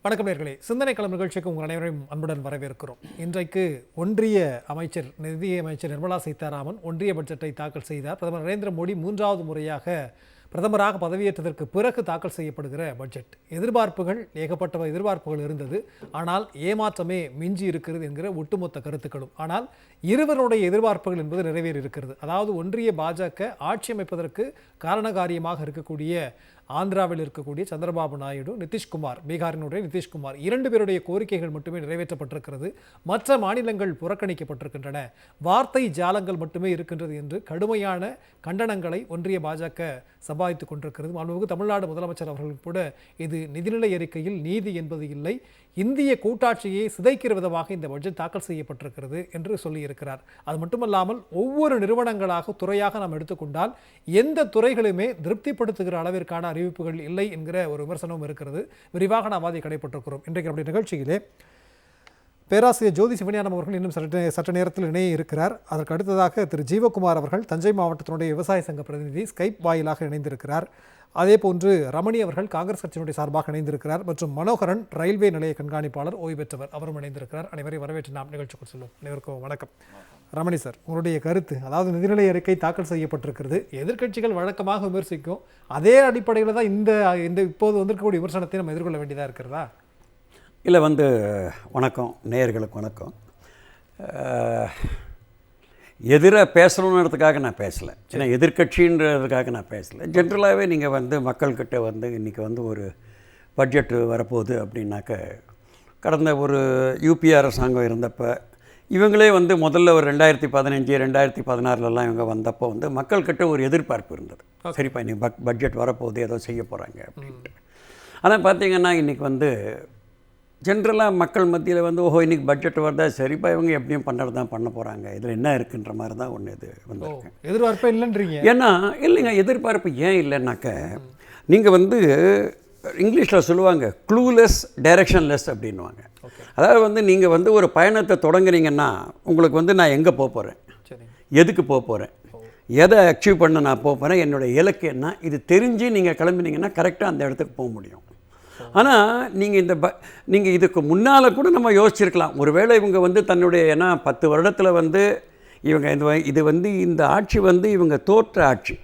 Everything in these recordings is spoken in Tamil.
வணக்கம் நேயர்களே, சிந்தனை களம் நிகழ்ச்சிக்கு உங்கள் அனைவரையும் அன்புடன் வரவேற்கிறோம். இன்றைக்கு ஒன்றிய அமைச்சர் நிதி அமைச்சர் நிர்மலா சீதாராமன் ஒன்றிய பட்ஜெட்டை தாக்கல் செய்தார். பிரதமர் நரேந்திர மோடி 3வது முறையாக பிரதமராக பதவியேற்றதற்கு பிறகு தாக்கல் செய்யப்படுகிற பட்ஜெட். ஏகப்பட்ட எதிர்பார்ப்புகள் இருந்தது. ஆனால் ஏமாற்றமே மிஞ்சி இருக்கிறது என்கிற ஒட்டுமொத்த கருத்துக்களும். ஆனால் இருவருடைய எதிர்பார்ப்புகள் என்பது நிறைவேறி இருக்கிறது. அதாவது ஒன்றிய பாஜக ஆட்சி அமைப்பதற்கு காரணகாரியமாக இருக்கக்கூடிய ஆந்திராவில் இருக்கக்கூடிய சந்திரபாபு நாயுடு, நிதிஷ்குமார், பீகாரினுடைய நிதிஷ்குமார், 2 பேருடைய கோரிக்கைகள் மட்டுமே நிறைவேற்றப்பட்டிருக்கிறது. மற்ற மாநிலங்கள் புறக்கணிக்கப்பட்டிருக்கின்றன. வார்த்தை ஜாலங்கள் மட்டுமே இருக்கின்றது என்று கடுமையான கண்டனங்களை ஒன்றிய பாஜக சம்பாதித்துக் கொண்டிருக்கிறது. மாண்புமிகு தமிழ்நாடு முதலமைச்சர் அவர்கள் கூட இது நிதிநிலை அறிக்கையில் நீதி என்பது இல்லை, இந்திய கூட்டாட்சியை சிதைக்கிற விதமாக இந்த பட்ஜெட் தாக்கல் செய்யப்பட்டிருக்கிறது என்று சொல்லியிருக்கிறார். அது மட்டுமல்லாமல் ஒவ்வொரு நிறுவனங்களாக துறையாக நாம் எடுத்துக்கொண்டால் எந்த துறைகளுமே திருப்திப்படுத்துகிற அளவிற்கான அறிவிப்புகள் இல்லை என்கிற ஒரு விமர்சனமும் இருக்கிறது. விரிவாக நாம் அதை கடைபெற்றிருக்கிறோம். இன்றைக்கு நம்முடைய நிகழ்ச்சியிலே பேராசிரியர் ஜோதி சிவஞானம் அவர்கள் இன்னும் சற்று நேரத்தில் இணைய இருக்கிறார். அதற்கு அடுத்ததாக திரு ஜீவகுமார் அவர்கள் தஞ்சை மாவட்டத்தினுடைய விவசாய சங்க பிரதிநிதி ஸ்கைப் வாயிலாக இணைந்திருக்கிறார். அதே போன்று ரமணி அவர்கள் காங்கிரஸ் கட்சியினுடைய சார்பாக இணைந்திருக்கிறார். மற்றும் மனோகரன் ரயில்வே நிலைய கண்காணிப்பாளர், ஓய்வு பெற்றவர், அவரும் இணைந்திருக்கிறார். அனைவரையும் வரவேற்று நாம் நிகழ்ச்சிக்கு செல்லும். அனைவருக்கும் வணக்கம். ரமணி சார், உங்களுடைய கருத்து, அதாவது நிதிநிலை அறிக்கை தாக்கல் செய்யப்பட்டிருக்கிறது. எதிர்க்கட்சிகள் வழக்கமாக விமர்சிக்கும் அதே அடிப்படையில் தான் இந்த இப்போது வந்திருக்கக்கூடிய விமர்சனத்தை நம்ம எதிர்கொள்ள வேண்டியதாக இருக்கிறதா? இல்லை வணக்கம், நேயர்களுக்கு வணக்கம். எதிராக பேசணுன்றதுக்காக நான் பேசலை, ஏன்னா எதிர்கட்சின்றதுக்காக நான் பேசலை. ஜென்ரலாகவே நீங்கள் மக்கள்கிட்ட இன்றைக்கி ஒரு பட்ஜெட்டு வரப்போகுது அப்படின்னாக்க, கடந்த ஒரு யூபிஏ அரசாங்கம் இருந்தப்போ இவங்களே முதல்ல ஒரு 2015 2016லலாம் இவங்க வந்தப்போ மக்கள்கிட்ட ஒரு எதிர்பார்ப்பு இருந்தது. சரிப்பா, இன்னைக்கு பட்ஜெட் வரப்போகுது, ஏதோ செய்ய போகிறாங்க அப்படின்ட்டு. ஆனால் பார்த்திங்கன்னா இன்றைக்கி ஜென்ரலாக மக்கள் மத்தியில் ஓஹோ இன்றைக்கி பட்ஜெட் வருதா, சரிப்பா இவங்க எப்படியும் பண்ணுறது தான் பண்ண போகிறாங்க, இதில் என்ன இருக்குன்ற மாதிரி தான் ஒன்று இது வந்திருக்கு. எதிர்பார்ப்பே இல்லைன்றீங்க? ஏன்னா இல்லைங்க, எதிர்பார்ப்பு ஏன் இல்லைன்னாக்க, நீங்கள் இங்கிலீஷில் சொல்லுவாங்க க்ளூலெஸ் டைரக்ஷன்லெஸ் அப்படின்வாங்க. அதாவது நீங்கள் ஒரு பயணத்தை தொடங்குறீங்கன்னா உங்களுக்கு நான் எங்கே போக போகிறேன், எதுக்கு போக போகிறேன், எதை அச்சீவ் பண்ண நான் போக போகிறேன், என்னோடய இலக்கு என்ன, இது தெரிஞ்சு நீங்கள் கிளம்பினீங்கன்னா கரெக்டாக அந்த இடத்துக்கு போக முடியும். ஆனால் நீங்கள் இதுக்கு முன்னால் கூட நம்ம யோசிச்சிருக்கலாம், ஒருவேளை இவங்க தன்னுடைய, ஏன்னா 10 வருடத்தில் இவங்க இந்த ஆட்சி இவங்க தோற்ற ஆட்சி.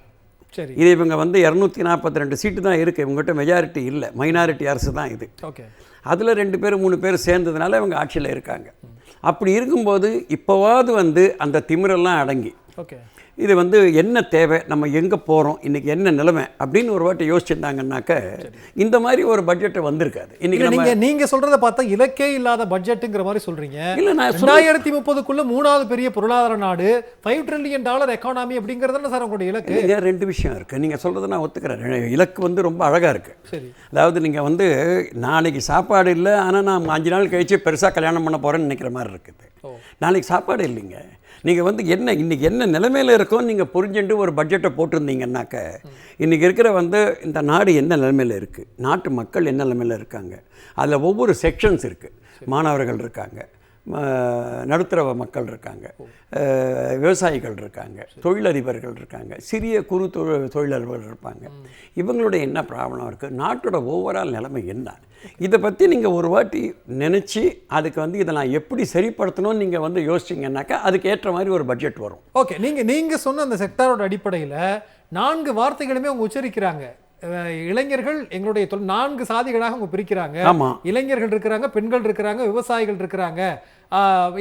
சரி, இது இவங்க 242 சீட்டு தான் இருக்குது, இவங்ககிட்ட மெஜாரிட்டி இல்லை, மைனாரிட்டி அரசு தான் இது. ஓகே, அதில் 2 பேர் 3 பேர் சேர்ந்ததுனால இவங்க ஆட்சியில் இருக்காங்க. அப்படி இருக்கும்போது இப்போவாது அந்த திமிரெல்லாம் அடங்கி, ஓகே, இது என்ன தேவை, நம்ம எங்கே போகிறோம், இன்றைக்கி என்ன நிலைமை அப்படின்னு ஒரு வாட்டி யோசிச்சிருந்தாங்கன்னாக்க இந்த மாதிரி ஒரு பட்ஜெட்டை வந்திருக்காது. இன்றைக்கி நீங்கள் சொல்கிறத பார்த்தா இலக்கே இல்லாத பட்ஜெட்டுங்கிற மாதிரி சொல்கிறீங்க. இல்லை, நான் 2030க்குள்ள 3வது பெரிய பொருளாதார நாடு, $5 trillion எக்கானமி அப்படிங்கிறது சார் உங்களுடைய இலக்கு. இங்கே 2 விஷயம் இருக்குது. நீங்கள் சொல்கிறத நான் ஒத்துக்கிறேன், இலக்கு ரொம்ப அழகாக இருக்குது. சரி, அதாவது நீங்கள் நாளைக்கு சாப்பாடு இல்லை, ஆனால் நான் 5 நாள் கழிச்சு பெருசாக கல்யாணம் பண்ண போகிறேன்னு நினைக்கிற மாதிரி இருக்குது. நாளைக்கு சாப்பாடு இல்லைங்க. நீங்கள் இன்றைக்கி என்ன நிலைமையில் இருக்கோன்னு நீங்கள் புரிஞ்சுட்டு ஒரு பட்ஜெட்டை போட்டிருந்தீங்கன்னாக்க, இன்றைக்கி இருக்கிற இந்த நாடு என்ன நிலைமையில் இருக்குது, நாட்டு மக்கள் என்ன நிலைமையில் இருக்காங்க, அதில் ஒவ்வொரு செக்ஷன்ஸ் இருக்குது. மாணவர்கள் இருக்காங்க, நடுத்தர மக்கள் இருக்காங்க, விவசாயிகள் இருக்காங்க, தொழிலதிபர்கள் இருக்காங்க, சிறிய குறு தொழிலதிபர்கள் இருப்பாங்க. இவங்களுடைய என்ன ப்ராப்ளம் இருக்குது, நாட்டோட ஓவரால் நிலைமை என்ன, இதை பற்றி நீங்கள் ஒரு வாட்டி நினச்சி அதுக்கு இதை நான் எப்படி சரிப்படுத்தணும்னு நீங்கள் யோசிச்சிங்கன்னாக்கா அதுக்கு ஏற்ற மாதிரி ஒரு பட்ஜெட் வரும். ஓகே, நீங்கள் சொன்ன அந்த செக்டாரோட அடிப்படையில் 4 வார்த்தைகளுமே அவங்க உச்சரிக்கிறாங்க. இளைஞர்கள் எங்களுடைய 4 சாதிகளாக அவங்க பிரிக்கிறாங்க. இளைஞர்கள் இருக்கிறாங்க, பெண்கள் இருக்கிறாங்க, விவசாயிகள் இருக்கிறாங்க,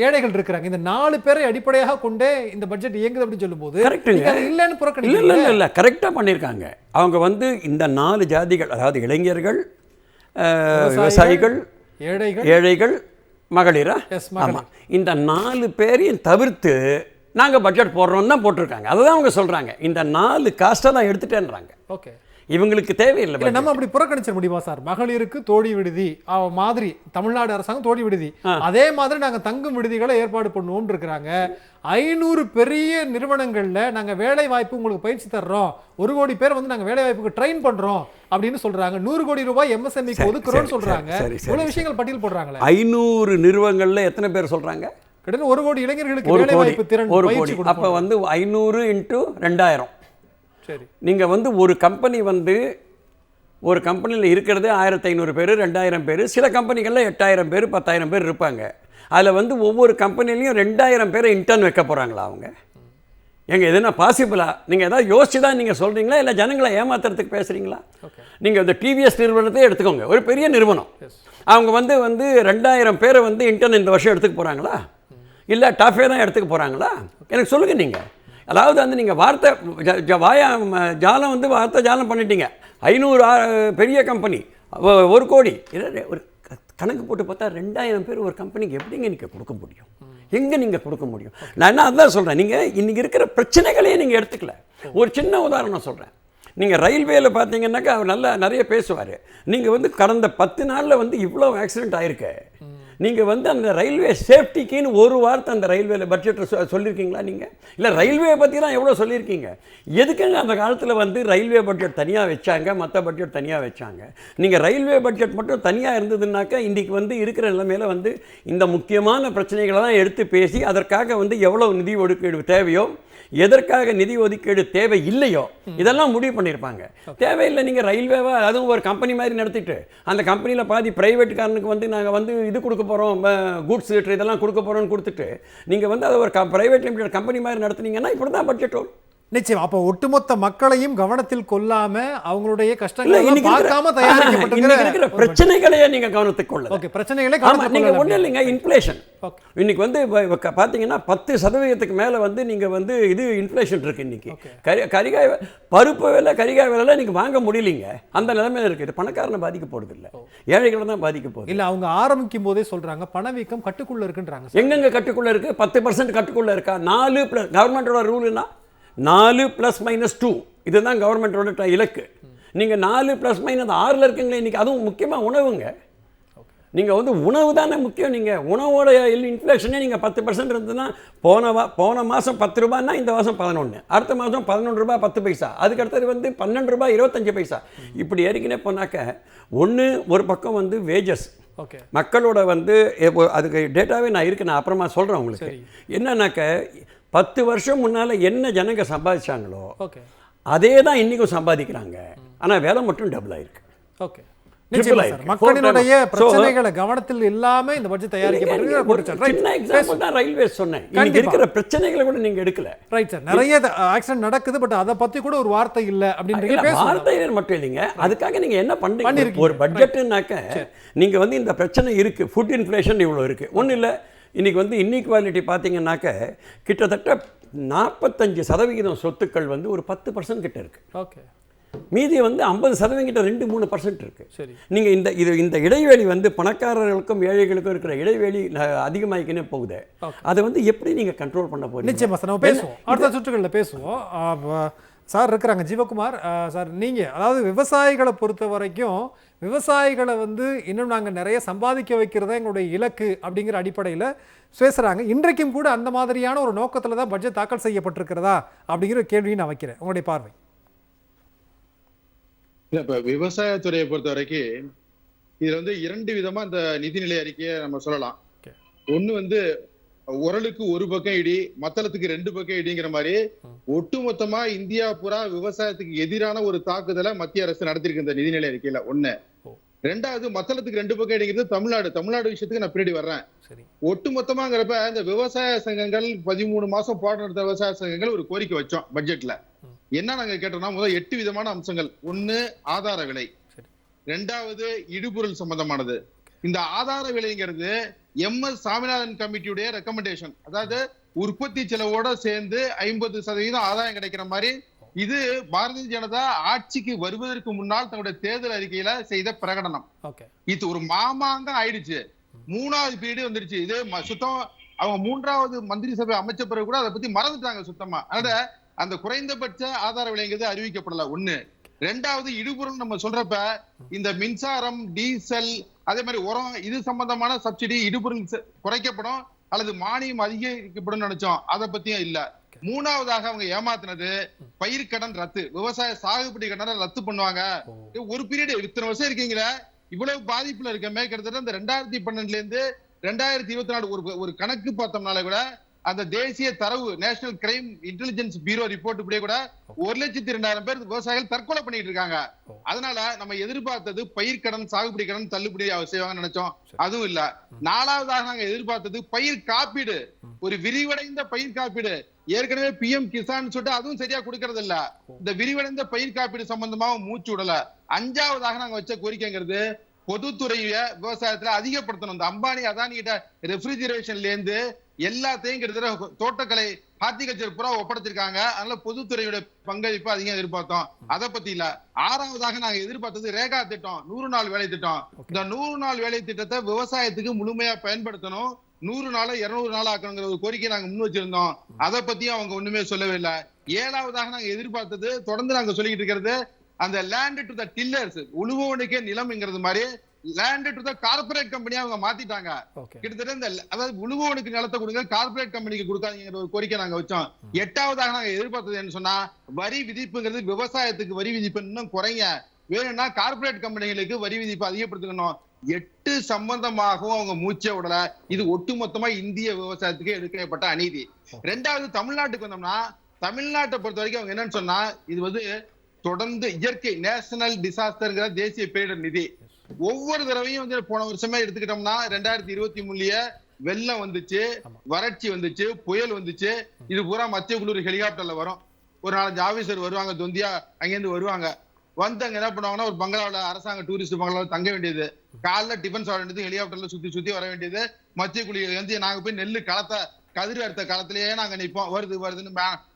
ஏழைகள் இருக்கிறாங்க. இந்த 4 பேரை அடிப்படையாக கொண்டே இந்த பட்ஜெட் இயங்குது அப்படின்னு சொல்லும்போது இல்லைன்னு புறக்கணிக்கல. இல்லை, கரெக்டாக பண்ணியிருக்காங்க. அவங்க இந்த 4 ஜாதிகள், அதாவது இளைஞர்கள், விவசாயிகள், ஏழைகள், மகளிரா, ஆமாம், இந்த 4 பேரையும் தவிர்த்து நாங்கள் பட்ஜெட் போடுறோம்னு தான் போட்டிருக்காங்க. அதுதான் அவங்க சொல்கிறாங்க, இந்த 4 காஸ்ட்டை தான் எடுத்துட்டேன்றாங்க. ஓகே, இவங்களுக்கு தேவையில்லை. நம்ம அப்படி புறக்கணிச்சிட முடியுமா சார்? மகளிருக்கு தோழி விடுதி மாதிரி தமிழ்நாடு அரசாங்கம் தோழி விடுதி, அதே மாதிரி நாங்கள் தங்கும் விடுதிகளை ஏற்பாடு பண்ணுவோம் இருக்கிறாங்க. 500 பெரிய நிறுவனங்கள்ல நாங்கள் வேலை வாய்ப்பு உங்களுக்கு பயிற்சி தர்றோம், 1 கோடி பேர் நாங்கள் வேலை வாய்ப்புக்கு ட்ரெயின் பண்றோம் அப்படின்னு சொல்றாங்க. 100 கோடி ரூபாய் MSMEக்கு ஒதுக்குறோம்னு சொல்றாங்க. இவ்வளவு விஷயங்கள் பட்டியல் போடுறாங்களே. 500 நிறுவனங்கள்ல எத்தனை பேர் சொல்றாங்க? கிட்டத்தட்ட 1 கோடி இளைஞர்களுக்கு வேலை வாய்ப்பு திறன். 1 கோடி. அப்ப 500 × 2000. சரி, நீங்கள் ஒரு கம்பெனி ஒரு கம்பெனியில் இருக்கிறது 1500 பேர் 2000 பேர், சில கம்பெனிகளில் 8000 பேர் 10,000 பேர் இருப்பாங்க. அதில் வந்து ஒவ்வொரு கம்பெனிலையும் 2000 பேரை இன்டர்ன் வைக்க போகிறாங்களா அவங்க? எங்க எதுனா பாசிபிளா? நீங்கள் எதாவது யோசிச்சு தான் நீங்கள் சொல்கிறீங்களா, இல்லை ஜனங்களை ஏமாத்துறதுக்கு பேசுகிறீங்களா? நீங்கள் இந்த டிவிஎஸ் நிறுவனத்தை எடுத்துக்கோங்க, ஒரு பெரிய நிறுவனம். அவங்க வந்து 2000 பேரை வந்து இன்டர்ன் இந்த வருஷம் எடுத்துக்க போகிறாங்களா, இல்லை டாஃபே தான் எடுத்துக்க போகிறாங்களா? எனக்கு சொல்லுங்கள். நீங்கள் அதாவது வந்து நீங்கள் வார்த்தை ஜாலம் வந்து வார்த்தை ஜாலம் பண்ணிட்டீங்க. 500 பெரிய கம்பெனி 1 கோடி, ஒரு கணக்கு போட்டு பார்த்தா 2000 பேர் ஒரு கம்பெனிக்கு எப்படிங்க நீங்கள் கொடுக்க முடியும்? எங்கே நீங்கள் கொடுக்க முடியும்? நான் என்ன அதான் சொல்கிறேன், நீங்கள் இன்றைக்கி இருக்கிற பிரச்சனைகளையே நீங்கள் எடுத்துக்கல. ஒரு சின்ன உதாரணம் சொல்கிறேன். நீங்கள் ரயில்வேயில் பார்த்தீங்கன்னாக்கா அவர் நிறைய பேசுவார். நீங்கள் வந்து கடந்த 10 நாளில் வந்து இவ்வளோ ஆக்சிடென்ட் ஆயிருக்கு. நீங்கள் வந்து அந்த ரயில்வே சேஃப்டிக்குன்னு ஒரு வார்த்தை அந்த ரயில்வேல பட்ஜெட்டில் சொல்லியிருக்கீங்களா? நீங்கள் இல்லை ரயில்வே பற்றி தான் எவ்வளோ சொல்லியிருக்கீங்க. எதுக்குங்க அந்த காலத்தில் வந்து ரயில்வே பட்ஜெட் தனியாக வச்சாங்க, மற்ற பட்ஜெட் தனியாக வச்சாங்க? நீங்கள் ரயில்வே பட்ஜெட் மட்டும் தனியாக இருந்ததுனாக்கா இன்றைக்கி வந்து இருக்கிற நிலைமையில் வந்து இந்த முக்கியமான பிரச்சனைகளை தான் எடுத்து பேசி அதற்காக வந்து எவ்வளோ நிதி ஒதுக்கீடு தேவையோ, எதற்காக நிதி ஒதுக்கீடு தேவை இல்லையோ இதெல்லாம் முடிவு பண்ணியிருப்பாங்க. தேவையில்லை. நீங்கள் ரயில்வேவா அதுவும் ஒரு கம்பெனி மாதிரி நடத்திட்டு அந்த கம்பெனியில் பாதி பிரைவேட்காரனுக்கு வந்து நாங்கள் வந்து இது கொடுக்க போகிறோம், கூட்ஸ் இதெல்லாம் கொடுக்க போகிறோம்னு கொடுத்துட்டு நீங்கள் வந்து அதை ஒரு பிரைவேட் லிமிடெட் கம்பெனி மாதிரி நடத்துனீங்கன்னா இப்படி தான் பட்ஜெட் வரும். நிச்சயம். அப்போ ஒட்டுமொத்த மக்களையும் கவனத்தில் கொள்ளாம அவங்களுடைய கஷ்டங்களை பார்க்காம தயாரிக்கப்பட்டிருக்கிற பிரச்சனைகளையே நீங்க கவனத்துக்கு கொள்ளல. ஓகே, பிரச்சனைகளே நீங்க ஒண்ணு இல்லைங்க. இன்ஃப்ளேஷன் இன்னைக்கு வந்து பாத்தீங்கன்னா 10% மேல வந்து நீங்க வந்து இது இன்ஃப்ளேஷன் இருக்கு. இன்னைக்கு கரிகாய் பருப்பு விலை கரிகாய் விலை நீங்க வாங்க முடியலீங்க. அந்த நிலைமையில இருக்கு. இது பணக்காரனை பாதிக்க போறது இல்ல, ஏழைகளை தான் பாதிக்க போகுது. இல்ல அவங்க ஆரம்பிக்கும் போதே சொல்றாங்க பணவீக்கம் கட்டுக்குள்ள இருக்குன்றாங்க. எங்கெங்க கட்டுக்குள்ள இருக்கு? 10% கட்டுக்குள்ள இருக்கா? 4 கவர்மெண்டோட ரூல்னா 4 ± 2 இதுதான் கவர்மெண்ட்டோட இலக்கு. நீங்கள் 4 ± 6 இருக்குங்களே இன்றைக்கி. அதுவும் முக்கியமாக உணவுங்க. நீங்கள் வந்து உணவு தானே முக்கியம். நீங்கள் உணவோட இன்ஃப்ளேஷனே நீங்கள் 10% இருந்ததுன்னா போன மாதம் 10 ரூபாய்னா இந்த மாதம் 11, அடுத்த மாதம் 11 ரூபாய் 10 பைசா, அதுக்கடுத்தது வந்து 12 ரூபாய் 25 பைசா, இப்படி ஏறிக்கினே போனாக்க ஒரு பக்கம் வந்து வேஜஸ் மக்களோட வந்து அதுக்கு டேட்டாவே நான் இருக்கு, நான் அப்புறமா சொல்கிறேன் உங்களுக்கு. என்னன்னாக்க 10 வருஷம் முன்னால் என்ன ஜனங்க சம்பாதிச்சாங்களோ அதே தான் இன்றைக்கும் சம்பாதிக்கிறாங்க. ஆனால் வேலை மட்டும் டபுள் ஆயிருக்கு. ஓகே, மக்களினுடைய பிரச்சனைகளை கவனத்தில் இல்லாம இந்த பட்ஜெட் தயாரிக்கப்பட்டிருக்கு. சின்ன எக்ஸாம்பிள் தான் ரயில்வே சொன்னேன். இன்னைக்கு இருக்கிற பிரச்சனைகளை கூட நீங்க எடுக்கல. ரைட் சார், நிறைய ஆக்சிடென்ட் நடக்குது, பட் அதை பத்தி கூட ஒரு வார்த்தை இல்ல அப்படின்றீங்க. வார்த்தை மட்டும் இல்லைங்க. அதுக்காக நீங்க என்ன பண்றீங்க? ஒரு பட்ஜெட்னாக்க நீங்க வந்து இந்த பிரச்சனை இருக்கு, ஃபுட் இன்ஃப்ளேஷன் இவ்வளோ இருக்கு. ஒன்றும் இல்லை. இன்றைக்கி வந்து இன்இக்வாலிட்டி பார்த்தீங்கன்னாக்க கிட்டத்தட்ட 45% சொத்துக்கள் வந்து ஒரு 10% கிட்ட இருக்குது. ஓகே, மீதி வந்து 50% கிட்ட 2-3% இருக்குது. சரி, நீங்கள் இந்த இடைவெளி வந்து பணக்காரர்களுக்கும் ஏழைகளுக்கும் இருக்கிற இடைவெளி அதிகமாகிக்கினே போகுது. அதை வந்து எப்படி நீங்கள் கண்ட்ரோல் பண்ண போகிறீங்க? நிச்சயமாக சார், நம்ம பேசுவோம், அடுத்த சுற்றுகளில் பேசுவோம். சார் இருக்கிறாங்க, ஜீவகுமார் சார். நீங்கள் அதாவது விவசாயிகளை பொறுத்த வரைக்கும் விவசாயிகளை வந்து இன்னும் நாங்கள் நிறைய சம்பாதிக்க வைக்கிறதா எங்களுடைய இலக்கு அப்படிங்கிற அடிப்படையில் பேசுகிறாங்க. இன்றைக்கும் கூட அந்த மாதிரியான ஒரு நோக்கத்தில் தான் பட்ஜெட் தாக்கல் செய்யப்பட்டிருக்கிறதா அப்படிங்கிற கேள்வியை நான் வைக்கிறேன். உங்களுடைய பார்வை? இப்போ விவசாயத்துறையை பொறுத்த வரைக்கும் இதுல வந்து 2 விதமா இந்த நிதிநிலை அறிக்கையை நம்ம சொல்லலாம். ஒண்ணு வந்து உரலுக்கு ஒரு பக்கம் இடி, மத்தளத்துக்கு 2 பக்கம் இடிங்கிற மாதிரி ஒட்டுமொத்தமா இந்தியா பூரா விவசாயத்துக்கு எதிரான ஒரு தாக்குதலை மத்திய அரசு நடத்திருக்கு இந்த நிதிநிலை அறிக்கையில. ஒண்ணு. 2வது மத்தளத்துக்கு 2 பக்கம் இடிங்கிறது தமிழ்நாடு விஷயத்துக்கு நான் பின்னாடி வர்றேன். ஒட்டுமொத்தமாங்கிறப்ப இந்த விவசாய சங்கங்கள் 13 மாசம் போராட்டம் நடத்த விவசாய சங்கங்கள் ஒரு கோரிக்கை வச்சோம் பட்ஜெட்ல. என்ன நாங்க கேட்டோம்னா, முதல் 8 விதமான அம்சங்கள். 1 ஆதார விலை, 2வது இடுபொருள் சம்பந்தமானது. இந்த ஆதார விலைங்கிறது MS சாமிநாதன் கமிட்டியுடைய ரெக்கமெண்டேஷன். அதாவது உற்பத்தி செலவோட சேர்ந்து 50% ஆதாயம் கிடைக்கிற மாதிரி இது பாரதிய ஜனதா ஆட்சிக்கு வருவதற்கு முன்னால் தன்னுடைய தேர்தல் அறிக்கையில செய்த பிரகடனம். இது ஒரு மாமாங்கம் ஆயிடுச்சு. 3வது பீரியட் வந்துருச்சு. இது சுத்தம் அவங்க 3வது மந்திரி சபை அமைச்ச பிறகு கூட அதை பத்தி மறந்துட்டாங்க சுத்தமா. அதனால அந்த குறைந்தபட்ச ஆதார விலைங்கிறது அறிவிக்கப்படல. 1. 2வது இடுபொருள் நம்ம சொல்றப்ப இந்த மின்சாரம், டீசல், அதே மாதிரி உரம், இது சம்பந்தமான சப்சிடி இடுபொருள் குறைக்கப்படும் அல்லது மானியம் அதிகரிக்கப்படும் நினைச்சோம். அதை பத்தியும் இல்ல. 3வதாக அவங்க ஏமாத்தினது பயிர்க்கடன் ரத்து. விவசாய சாகுபடி கடனை ரத்து பண்ணுவாங்க. ஒரு பீரியட் இத்தனை வருஷம் இருக்கீங்களா, இவ்வளவு பாதிப்புல இருக்கமே. கிட்டத்தட்ட இந்த 2012 இருந்து 2024 ஒரு கணக்கு பார்த்தோம்னால கூட அந்த தேசிய தரவு national crime intelligence bureau report இப்படியே கூட 1,02,000 பேர் விவசாயிகள் தற்கொலை பண்ணிட்டு இருக்காங்க. அதனால நம்ம எதிர்பார்த்தது பயிர்க்கடன், சாகுபடி கடன் தள்ளுபடி செய்வாங்கன்னு நினைச்சோம், அதுவும் இல்ல. 4வதாக நாங்க எதிர்பார்த்தது பயிர் காப்பீடு, ஒரு விரிவடைந்த பயிர் காப்பீடு. ஏற்கனவே PM கிசான் சொல்லிட்டு அதுவும் சரியா கொடுக்கறது இல்ல. இந்த விரிவடைந்த பயிர் காப்பீடு சம்பந்தமாவும் மூச்சு விடல. 5வதாக நாங்க வச்ச கோரிக்கைங்கிறது பொதுத்துறைய விவசாயத்துல அதிகப்படுத்தணும். இந்த அம்பானி அதானி கிட்ட ரெஃப்ரிஜரேஷன்ல இருந்து எல்லாத்தையும் கிட்டத்தட்ட தோட்டக்கலை ஹார்டிகல்ச்சர் பூரா ஒப்படைச்சிருக்காங்க. அதனால பொதுத்துறையோட பங்களிப்பு அதிகம் எதிர்பார்த்தோம், அதை பத்தி இல்ல. 6வதாக நாங்க எதிர்பார்த்தது ரேகா திட்டம், 100 நாள் வேலை திட்டம். இந்த 100 நாள் வேலை திட்டத்தை விவசாயத்துக்கு முழுமையா பயன்படுத்தணும், 100 நாளை 200 நாள் ஆக்கணுங்கிற ஒரு கோரிக்கை நாங்க முன் வச்சிருந்தோம். அதை பத்தியும் அவங்க ஒண்ணுமே சொல்லவே இல்லை. 7வதாக நாங்க எதிர்பார்த்தது, தொடர்ந்து நாங்க சொல்லிக்கிட்டு இருக்கிறது, அந்த லேண்ட் டு த டில்லர்ஸ், உழுபவனுக்கே நிலம்ங்கிறது மாதிரி லேண்ட் டு த கார்பரேட் கம்பெனியா அவங்க மாத்திட்டாங்க. கிட்டத்தட்ட இந்த அதாவது உழுபவனுக்கு நிலத்தை கொடுங்க, கார்பரேட் கம்பெனிக்கு கொடுக்காதீங்கிற ஒரு கோரிக்கை நாங்க வச்சோம். 8வதாக நாங்க எதிர்பார்த்தது என்ன சொன்னா, வரி விதிப்புங்கிறது விவசாயத்துக்கு வரி விதிப்பு இன்னும் குறைங்க, வேணும்னா கார்பரேட் கம்பெனிகளுக்கு வரி விதிப்பு அதிகப்படுத்தணும். 8 சம்பந்தமாகவும் அவங்க மூச்சை விடல. இது ஒட்டுமொத்தமா இந்திய விவசாயத்துக்கு எடுக்கப்பட்ட அநீதி. 2வது தமிழ்நாட்டுக்கு வந்தோம்னா, தமிழ்நாட்டை பொறுத்த வரைக்கும் அவங்க என்னன்னு சொன்னா, இது வந்து தொடர்ந்து இயற்கை நேஷனல் டிசாஸ்டர்ங்கிற தேசிய பேரிடர் நிதி. ஒவ்வொரு தடவையும் வந்து போன வருஷமே எடுத்துக்கிட்டோம்னா 2023 வெள்ளம் வந்துச்சு, வறட்சி வந்துச்சு, புயல் வந்துச்சு. இது பூரா மத்திய குழு ஹெலிகாப்டர்ல வரும். ஒரு 4-5 ஆபீசர் வருவாங்க, தொந்தியா அங்கேருந்து வருவாங்க. வந்து அங்க என்ன பண்ணுவாங்கன்னா, ஒரு பங்களாவில, அரசாங்க டூரிஸ்ட் பங்களாவில தங்க வேண்டியது, காலைல டிஃபன் சாப்பிட வேண்டியது, ஹெலிகாப்டர்ல சுத்தி வர வேண்டியது. மத்திய குழு வந்து நாங்க போய் நெல்லு களத்தை கதிர் அறுத்த காலத்திலேயே நாங்க நிற்போம், வருதுன்னு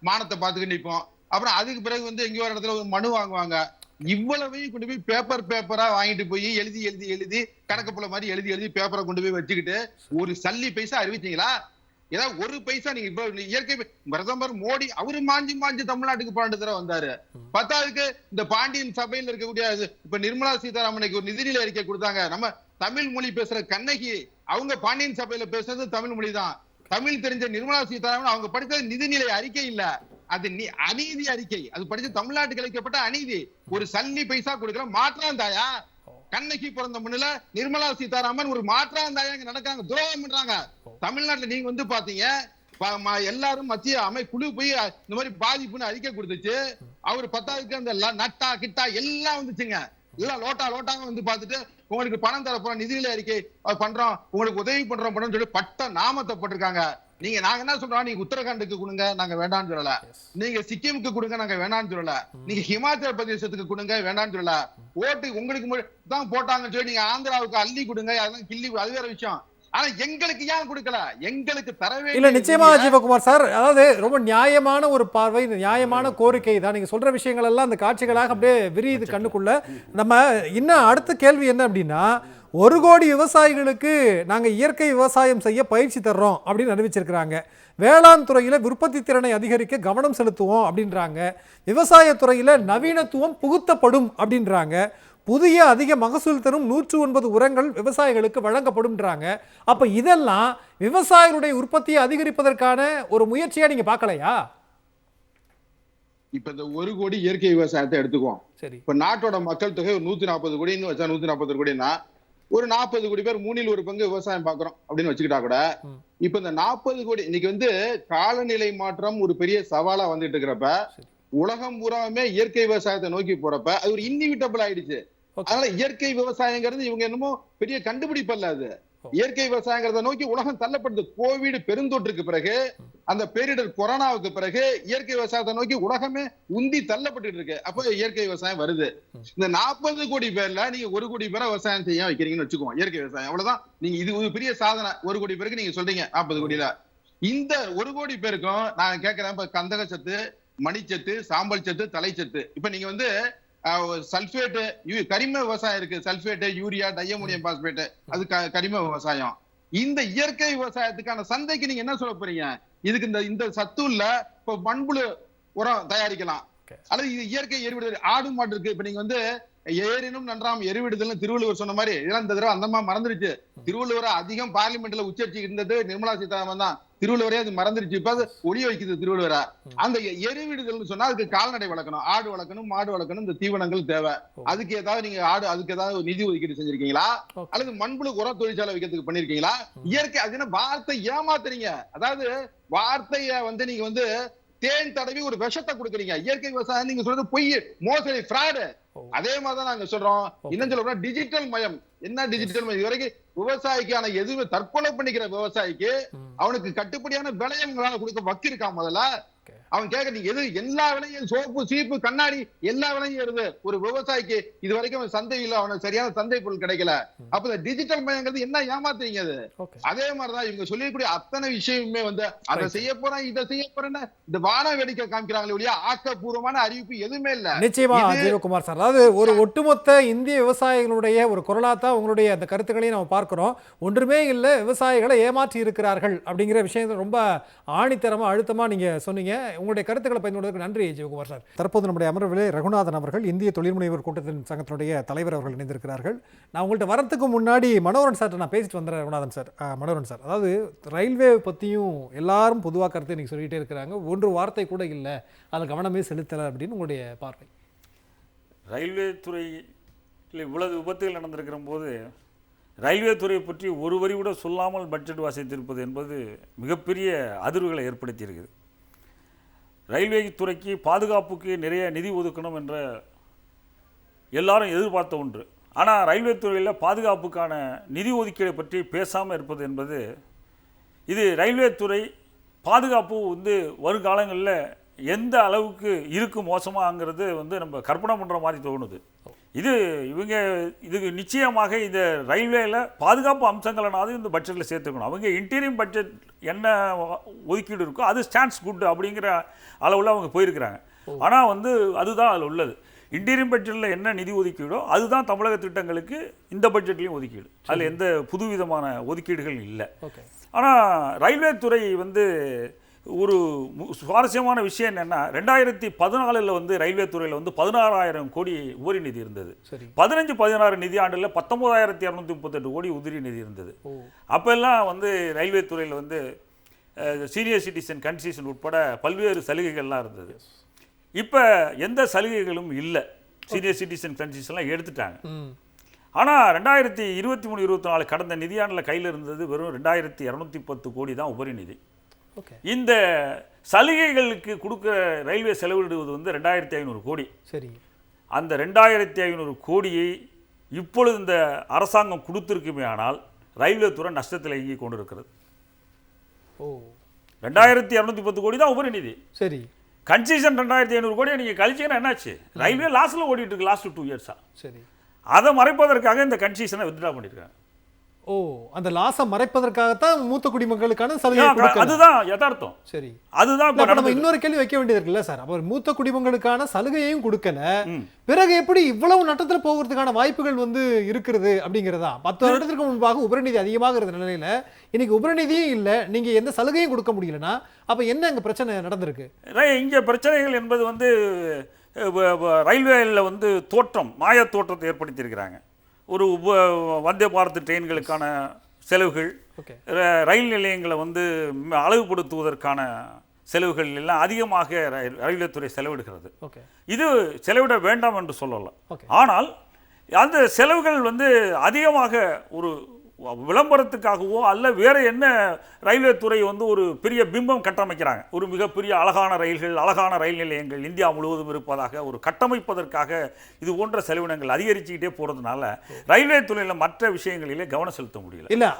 மானத்தை பார்த்துட்டு நிற்போம். அப்புறம் அதுக்கு பிறகு வந்து எங்கேயோ ஒரு இடத்துல ஒரு மனு வாங்குவாங்க. இவ்வளவையும் கொண்டு போய் பேப்பரா வாங்கிட்டு போய் எழுதி கணக்கு போல மாதிரி எழுதி பேப்பரை கொண்டு போய் வச்சுக்கிட்டு ஒரு சல்லி பைசா அறிவிச்சீங்களா? ஏதாவது ஒரு பைசா நீங்க இப்ப இயற்கை பிரதமர் மோடி அவரு மாஞ்சி தமிழ்நாட்டுக்கு 12 தடவை வந்தாரு. 10வதுக்கு இந்த பாண்டியன் சபையில இருக்கக்கூடிய இப்ப நிர்மலா சீதாராமனுக்கு ஒரு நிதிநிலை அறிக்கை கொடுத்தாங்க. நம்ம தமிழ் மொழி பேசுற கண்ணகி அவங்க பாண்டியன் சபையில பேசுறது தமிழ் மொழி தான். தமிழ் தெரிஞ்ச நிர்மலா சீதாராமன் அவங்க படித்தது நிதிநிலை அறிக்கை இல்ல, அது அநீதி அறிக்கை. அது படிச்சு தமிழ்நாட்டுக்கு அளிக்கப்பட்ட அநீதி. ஒரு சல்லி பைசா கொடுக்கல, மாற்றாந்தாயா? கண்ணகி பிறந்த முன்னில நிர்மலா சீதாராமன் ஒரு மாற்றாந்தாயா இங்க நடக்காங்க, துரோகம் பண்றாங்க. தமிழ்நாட்டுல நீங்க வந்து பாத்தீங்க, எல்லாரும் மத்திய குழு போய் இந்த மாதிரி பாதிப்புன்னு அறிக்கை கொடுத்துச்சு. அவர் 10வதுக்கு அந்த நட்டா கிட்டா எல்லாம் வந்துச்சுங்க, எல்லாம் லோட்டாங்க வந்து பாத்துட்டு உங்களுக்கு பணம் தர போறோம், நிதிநிலை அறிக்கை பண்றோம், உங்களுக்கு உதவி பண்றோம் சொல்லி பட்ட நாமத்தை போட்டிருக்காங்க. நாங்க என்ன சொல்றோம், நீங்க உத்தரகாண்டுக்கு கொடுங்க, நாங்க வேண்டாம்னு சொல்லல. நீங்க சிக்கிமுக்கு கொடுங்க, நாங்க வேண்டாம்னு சொல்லல. நீங்க ஹிமாச்சல பிரதேசத்துக்கு கொடுங்க, வேண்டாம்னு சொல்லல. ஓட்டு உங்களுக்கு தான் போட்டாங்கன்னு சொல்லி நீங்க ஆந்திராவுக்கு அள்ளி கொடுங்க, அதான் கிள்ளி, அது வேற விஷயம். ஆனா எங்களுக்கு ஏன் கொடுக்கல? எங்களுக்கு தரவே இல்ல. நிச்சயமா ஜீவகுமார் சார், அதாவது ரொம்ப நியாயமான ஒரு பார்வை, நியாயமான கோரிக்கை தான். நீங்க சொல்ற விஷயங்கள் எல்லாம் அந்த காட்சிகளாக அப்படியே விரியுது கண்ணுக்குள்ள. நம்ம இன்னும் அடுத்த கேள்வி என்ன அப்படின்னா, 1 கோடி விவசாயிகளுக்கு நாங்கள் இயற்கை விவசாயம் செய்ய பயிற்சி தர்றோம் அப்படின்னு அறிவிச்சிருக்கிறாங்க. வேளாண் துறையில் உற்பத்தி திறனை அதிகரிக்க கவனம் செலுத்துவோம் அப்படின்றாங்க. விவசாயத்துறையில் நவீனத்துவம் புகுத்தப்படும் அப்படின்றாங்க. புதிய அதிக மகசூல் தரும் 109 உரங்கள் விவசாயிகளுக்கு வழங்கப்படும்ன்றாங்க. அப்போ இதெல்லாம் விவசாயிகளுடைய உற்பத்தியை அதிகரிப்பதற்கான ஒரு முயற்சியா நீங்க பார்க்கலையா? இப்ப இந்த 1 கோடி இயற்கை விவசாயத்தை எடுத்துக்குவோம். சரி, இப்ப நாட்டோட மக்கள் தொகை ஒரு 140 கோடின்னு வச்சா, 140 கோடினா ஒரு 40 கோடி பேர் 3ல் 1 பங்கு விவசாயம் பாக்குறோம் அப்படின்னு வச்சுக்கிட்டா கூட, இப்ப இந்த 40 கோடி இன்னைக்கு வந்து காலநிலை மாற்றம் ஒரு பெரிய சவாலா வந்துட்டு இருக்கிறப்ப, உலகம் பூராவுமே இயற்கை விவசாயத்தை நோக்கி போறப்ப அது ஒரு இன்இவிட்டபிள் ஆயிடுச்சு. அதனால இயற்கை விவசாயங்கிறது இவங்க என்னமோ பெரிய கண்டுபிடிப்பு அல்ல. அது இயற்கை விவசாயங்கிறத நோக்கி உலகம் தள்ளப்படுது. கோவிட் பெருந்தொற்றுக்கு பிறகு, அந்த பேரிடர் கொரோனாவுக்கு பிறகு இயற்கை விவசாயத்தை நோக்கி உலகமே உந்தி தள்ளப்பட்டு இருக்கு. அப்ப இயற்கை விவசாயம் வருது. இந்த 40 கோடி பேர்ல நீங்க 1 கோடி பேரை விவசாயம் செய்ய வைக்கிறீங்கன்னு வச்சுக்கோங்க, இயற்கை விவசாயம். அவ்வளவுதான். நீங்க இது ஒரு பெரிய சாதனை. 1 கோடி பேருக்கு நீங்க சொல்றீங்க 40 கோடியில. இந்த 1 கோடி பேருக்கும் நான் கேட்கிறேன், இப்ப கந்தக சத்து, மணிச்சத்து, சாம்பல் சத்து, தலைச்சத்து, இப்ப நீங்க வந்து சல்பேட், கரிம விவசாயம் இருக்கு, சல்பேட், யூரியா, டையமோனியம் பாஸ்பேட், அது கரிம விவசாயம். இந்த இயற்கை விவசாயத்துக்கான சந்தைக்கு நீங்க என்ன சொல்ல போறீங்க? இதுக்கு இந்த சத்துள்ள இப்ப மண்புழு உரம் தயாரிக்கலாம், அல்லது இது இயற்கை எரிவிடுதல், ஆடு மாடு இருக்கு. இப்ப நீங்க வந்து ஏறினும் நன்றாம் எருவிடுதல்னு திருவள்ளுவர் சொன்ன மாதிரி இதெல்லாம் இந்த தடவை அந்தமா மறந்துருச்சு. திருவள்ளுவரை அதிகம் பார்லிமெண்ட்ல உச்சரிச்சு இருந்தது நிர்மலா சீதாராமன் தான். திருவள்ளுவரே அது மறந்துருச்சு. இப்ப அது ஒளிய வைக்குது திருவள்ளுவரை. அந்த எருவிடுதல்னு சொன்னா அதுக்கு கால்நடை வளர்க்கணும், ஆடு வளர்க்கணும், மாடு வளர்க்கணும், இந்த தீவனங்கள் தேவை. அதுக்கு ஏதாவது நீங்க அதுக்கு ஏதாவது நிதி ஒதுக்கீடு செஞ்சிருக்கீங்களா? அல்லது மண்புழு உர தொழிற்சாலை வைக்கிறதுக்கு பண்ணிருக்கீங்களா? இயற்கை அது வார்த்தை ஏமாத்துறீங்க. அதாவது வார்த்தைய நீங்க தேன் தடவி ஒரு விஷத்தை கொடுக்குறீங்க. இயற்கை விவசாயம் நீங்க சொல்றது பொய், மோசடி, ஃப்ராடு. அதே மாதிரிதான் நாங்க சொல்றோம். இன்னும் சொல்ல டிஜிட்டல் மயம். என்ன டிஜிட்டல் மயம்? இதுவரைக்கும் விவசாயிக்கான எதுவுமே தற்கொலை பண்ணிக்கிற விவசாயிக்கு அவனுக்கு கட்டுப்படியான விலையை உங்களால கொடுக்க வக்கு இருக்கா? முதல்ல அவன் கேட்க நீங்க எது எல்லா விலையும் சோப்பு சீப்பு கண்ணாடி எல்லா விலையும் ஏறுது. ஒரு விவசாயிக்கு இது வரைக்கும் அவன் சந்தையில் அவனுக்கு சரியான சந்தை பொருள் கிடைக்கல. அப்ப இந்த டிஜிட்டல் மயங்கிறது என்ன ஏமாத்துறீங்க? அது அதே மாதிரிதான் இவங்க சொல்லக்கூடிய அத்தனை விஷயமுமே அதை செய்ய போறேன் இதை செய்ய போறேன்னு இந்த வான வேடிக்கை காமிக்கிறாங்களே ஒழிய ஆக்கப்பூர்வமான அறிவிப்பு எதுவுமே இல்ல. நிச்சயமா ஜீவகுமார் சார், அதாவது ஒரு ஒட்டுமொத்த இந்திய விவசாயிகளுடைய ஒரு குரலாத்தான் உங்களுடைய அந்த கருத்துக்களையும் நம்ம பார்க்கிறோம். ஒன்றுமே இல்லை, விவசாயிகளை ஏமாற்றி இருக்கிறார்கள் அப்படிங்கிற விஷயத்தை ரொம்ப ஆணித்தரமா அழுத்தமா நீங்க சொன்னீங்க. உங்களுடைய கருத்துக்களை பயன்படுவதற்கு நன்றி ஜெயக்குமார் சார். தற்போது நம்முடைய அமர்விலே ரகுநாதன் அவர்கள், இந்திய தொழில் முனைவோர் கூட்டத்தின் சங்கத்தினுடைய தலைவர் அவர்கள் இணைந்திருக்கிறார்கள். நான் உங்கள்கிட்ட வரத்துக்கு முன்னாடி மனோகரன் சார் நான் பேசிட்டு வந்துடுறேன். ரகுநாதன் சார், மனோகரன் சார், அதாவது ரயில்வே பற்றியும் எல்லாரும் பொதுவாக கருத்து இன்றைக்கி சொல்லிகிட்டே இருக்கிறாங்க. ஒன்று வார்த்தை கூட இல்லை, அதில் கவனமே செலுத்தலை அப்படின்னு உங்களுடைய பார்வை? ரயில்வே துறையில் இவ்வளவு விபத்துகள் நடந்திருக்கிற போது ரயில்வே துறையை பற்றி ஒரு வரி கூட சொல்லாமல் பட்ஜெட் வாசித்திருப்பது என்பது மிகப்பெரிய அதிர்வுகளை ஏற்படுத்தியிருக்குது. ரயில்வே துறைக்கு பாதுகாப்புக்கு நிறைய நிதி ஒதுக்கணும் என்ற எல்லாரும் எதிர்பார்த்த ஒன்று. ஆனால் ரயில்வே துறையில் பாதுகாப்புக்கான நிதி ஒதுக்கீடை பற்றி பேசாமல் இருப்பது என்பது, இது ரயில்வே துறை பாதுகாப்பு வருங்காலங்களில் எந்த அளவுக்கு இருக்கும் மோசமாங்கிறது நம்ம கற்பனை பண்ணுற மாதிரி தோணுது. இதுக்கு நிச்சயமாக இந்த ரயில்வேல பாதுகாப்பு அம்சங்களானது இந்த பட்ஜெட்டில் சேர்த்துக்கணும். அவங்க இன்டீரியம் பட்ஜெட் என்ன ஒதுக்கீடு இருக்கோ அது ஸ்டாண்ட்ஸ் குட் அப்படிங்கிற அளவில் அவங்க போயிருக்கிறாங்க. ஆனால் அதுதான் அதில் உள்ளது. இன்டீரியம் பட்ஜெட்டில் என்ன நிதி ஒதுக்கீடோ அதுதான் தமிழக திட்டங்களுக்கு இந்த பட்ஜெட்லையும் ஒதுக்கீடு. அதில் எந்த புதுவிதமான ஒதுக்கீடுகள் இல்லை. ஆனால் ரயில்வே துறை ஒரு சுவாரஸ்யமான விஷயம் என்னென்னா, 2014 ரயில்வே துறையில் 16,000 கோடி உபரி நிதி இருந்தது. 15-16 நிதி ஆண்டில் 19,238 கோடி உதிரி நிதி இருந்தது. அப்போல்லாம் ரயில்வே துறையில் சீனியர் சிட்டிசன் கன்செஷன் உட்பட பல்வேறு சலுகைகள்லாம் இருந்தது. இப்போ எந்த சலுகைகளும் இல்லை. சீனியர் சிட்டிசன் கன்செஷன்லாம் எடுத்துட்டாங்க. ஆனால் 2023-24 கடந்த நிதியாண்டில் கையில் இருந்தது வெறும் 2,210 கோடி தான் உபரி நிதி. இந்த சலுகைகளுக்கு கொடுக்க ரயில்வே செலவிடுவது 2,500 கோடி. சரி, அந்த 2,500 கோடியை இப்பொழுது இந்த அரசாங்கம் கொடுத்திருக்குமே ஆனால் ரயில்வே துறை நஷ்டத்தில் இயங்கி கொண்டிருக்கிறது. 2,210 கோடி தான் உபரி நிதி. சரி, கன்செஷன் 2,500 கோடியை நீங்கள் கழிச்சீங்கன்னா என்னாச்சு? ரயில்வே லாஸ்ட்டில் ஓடிட்டு இருக்கு லாஸ்ட் 2 இயர்ஸாக. சரி, அதை மறைப்பதற்காக இந்த கன்செஷனை வித்ட்ரா பண்ணியிருக்காங்க. அந்த லாஸை மறைப்பதற்காகத்தான் மூத்த குடிமக்களுக்கான சலுகை, அதுதான் யதார்த்தம். சரி, அதுதான் இப்ப நம்ம இன்னொரு கேள்வி வைக்க வேண்டியது இருக்குல்ல சார். அப்ப மூத்த குடிமக்களுக்கான சலுகையையும் கொடுக்கல, பிறகு எப்படி இவ்வளவு நட்டத்துல போகிறதுக்கான வாய்ப்புகள் இருக்கிறது அப்படிங்கிறதா? 10 வருடத்திற்கு முன்பாக உபரிநிதி அதிகமாக இருந்த நிலையில இன்னைக்கு உபரிநிதியும் இல்லை, நீங்க எந்த சலுகையும் கொடுக்க முடியலன்னா அப்ப என்ன அங்க பிரச்சனை நடந்திருக்கு? இங்க பிரச்சனைகள் என்பது ரயில்வேல தோற்றம், மாய தோற்றத்தை ஏற்படுத்தியிருக்கிறாங்க. ஒரு வந்தே பாரத் ட்ரெயின்களுக்கான செலவுகள், ரயில் நிலையங்களை அழகுபடுத்துவதற்கான செலவுகள் எல்லாம் அதிகமாக ரயில்வே துறை செலவிடுகிறது. இது செலவிட வேண்டாம் என்று சொல்லலாம். ஆனால் அந்த செலவுகள் அதிகமாக ஒரு விளம்பரத்துக்காகவோ அல்ல வேற என்ன, ரயில்வே துறை ஒரு பெரிய பிம்பம் கட்டமைக்கிறாங்க. ஒரு மிகப்பெரிய அழகான ரயில்கள், அழகான ரயில் நிலையங்கள் இந்தியா முழுவதும் இருப்பதாக ஒரு கட்டமைப்பதற்காக இது போன்ற செலவினங்கள் அதிகரிச்சுக்கிட்டே போறதுனால ரயில்வே துறையில் மற்ற விஷயங்களிலே கவனம் செலுத்த முடியல.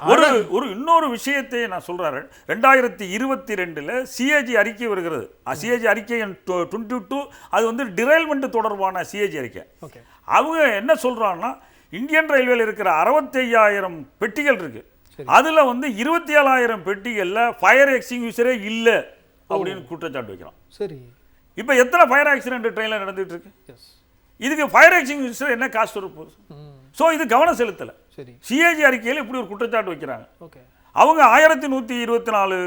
ஒரு இன்னொரு விஷயத்தை நான் சொல்றேன். 2022 சிஏஜி அறிக்கை வருகிறது. சிஏஜி அறிக்கை 22 அது டிரைல்மெண்ட் தொடர்பான சிஏஜி அறிக்கை. அவங்க என்ன சொல்றாங்கன்னா, இந்தியன் ரயில்வேல இருக்கிற 65,000 பெட்டிகள் இருக்கு. அதுல 27,000 பெட்டிகள்ல ஃபயர் எக்ஸ்டிங்யூஷரே இல்ல அப்படின்னு குற்றச்சாட்டு வைக்கிறான். சரி, இப்போ எத்தனை ஃபயர் ஆக்சிடென்ட் ட்ரெயின்ல நடந்துட்டு இருக்கு? இதுக்கு ஃபயர் எக்ஸ்டிங்யூஷர் என்ன காஸ்ட் வரப்போகுது? ஸோ இது கவனம் செலுத்தல. சரி, சிஏஜி அறிக்கையில் இப்படி ஒரு குற்றச்சாட்டு வைக்கிறாங்க. அவங்க 1124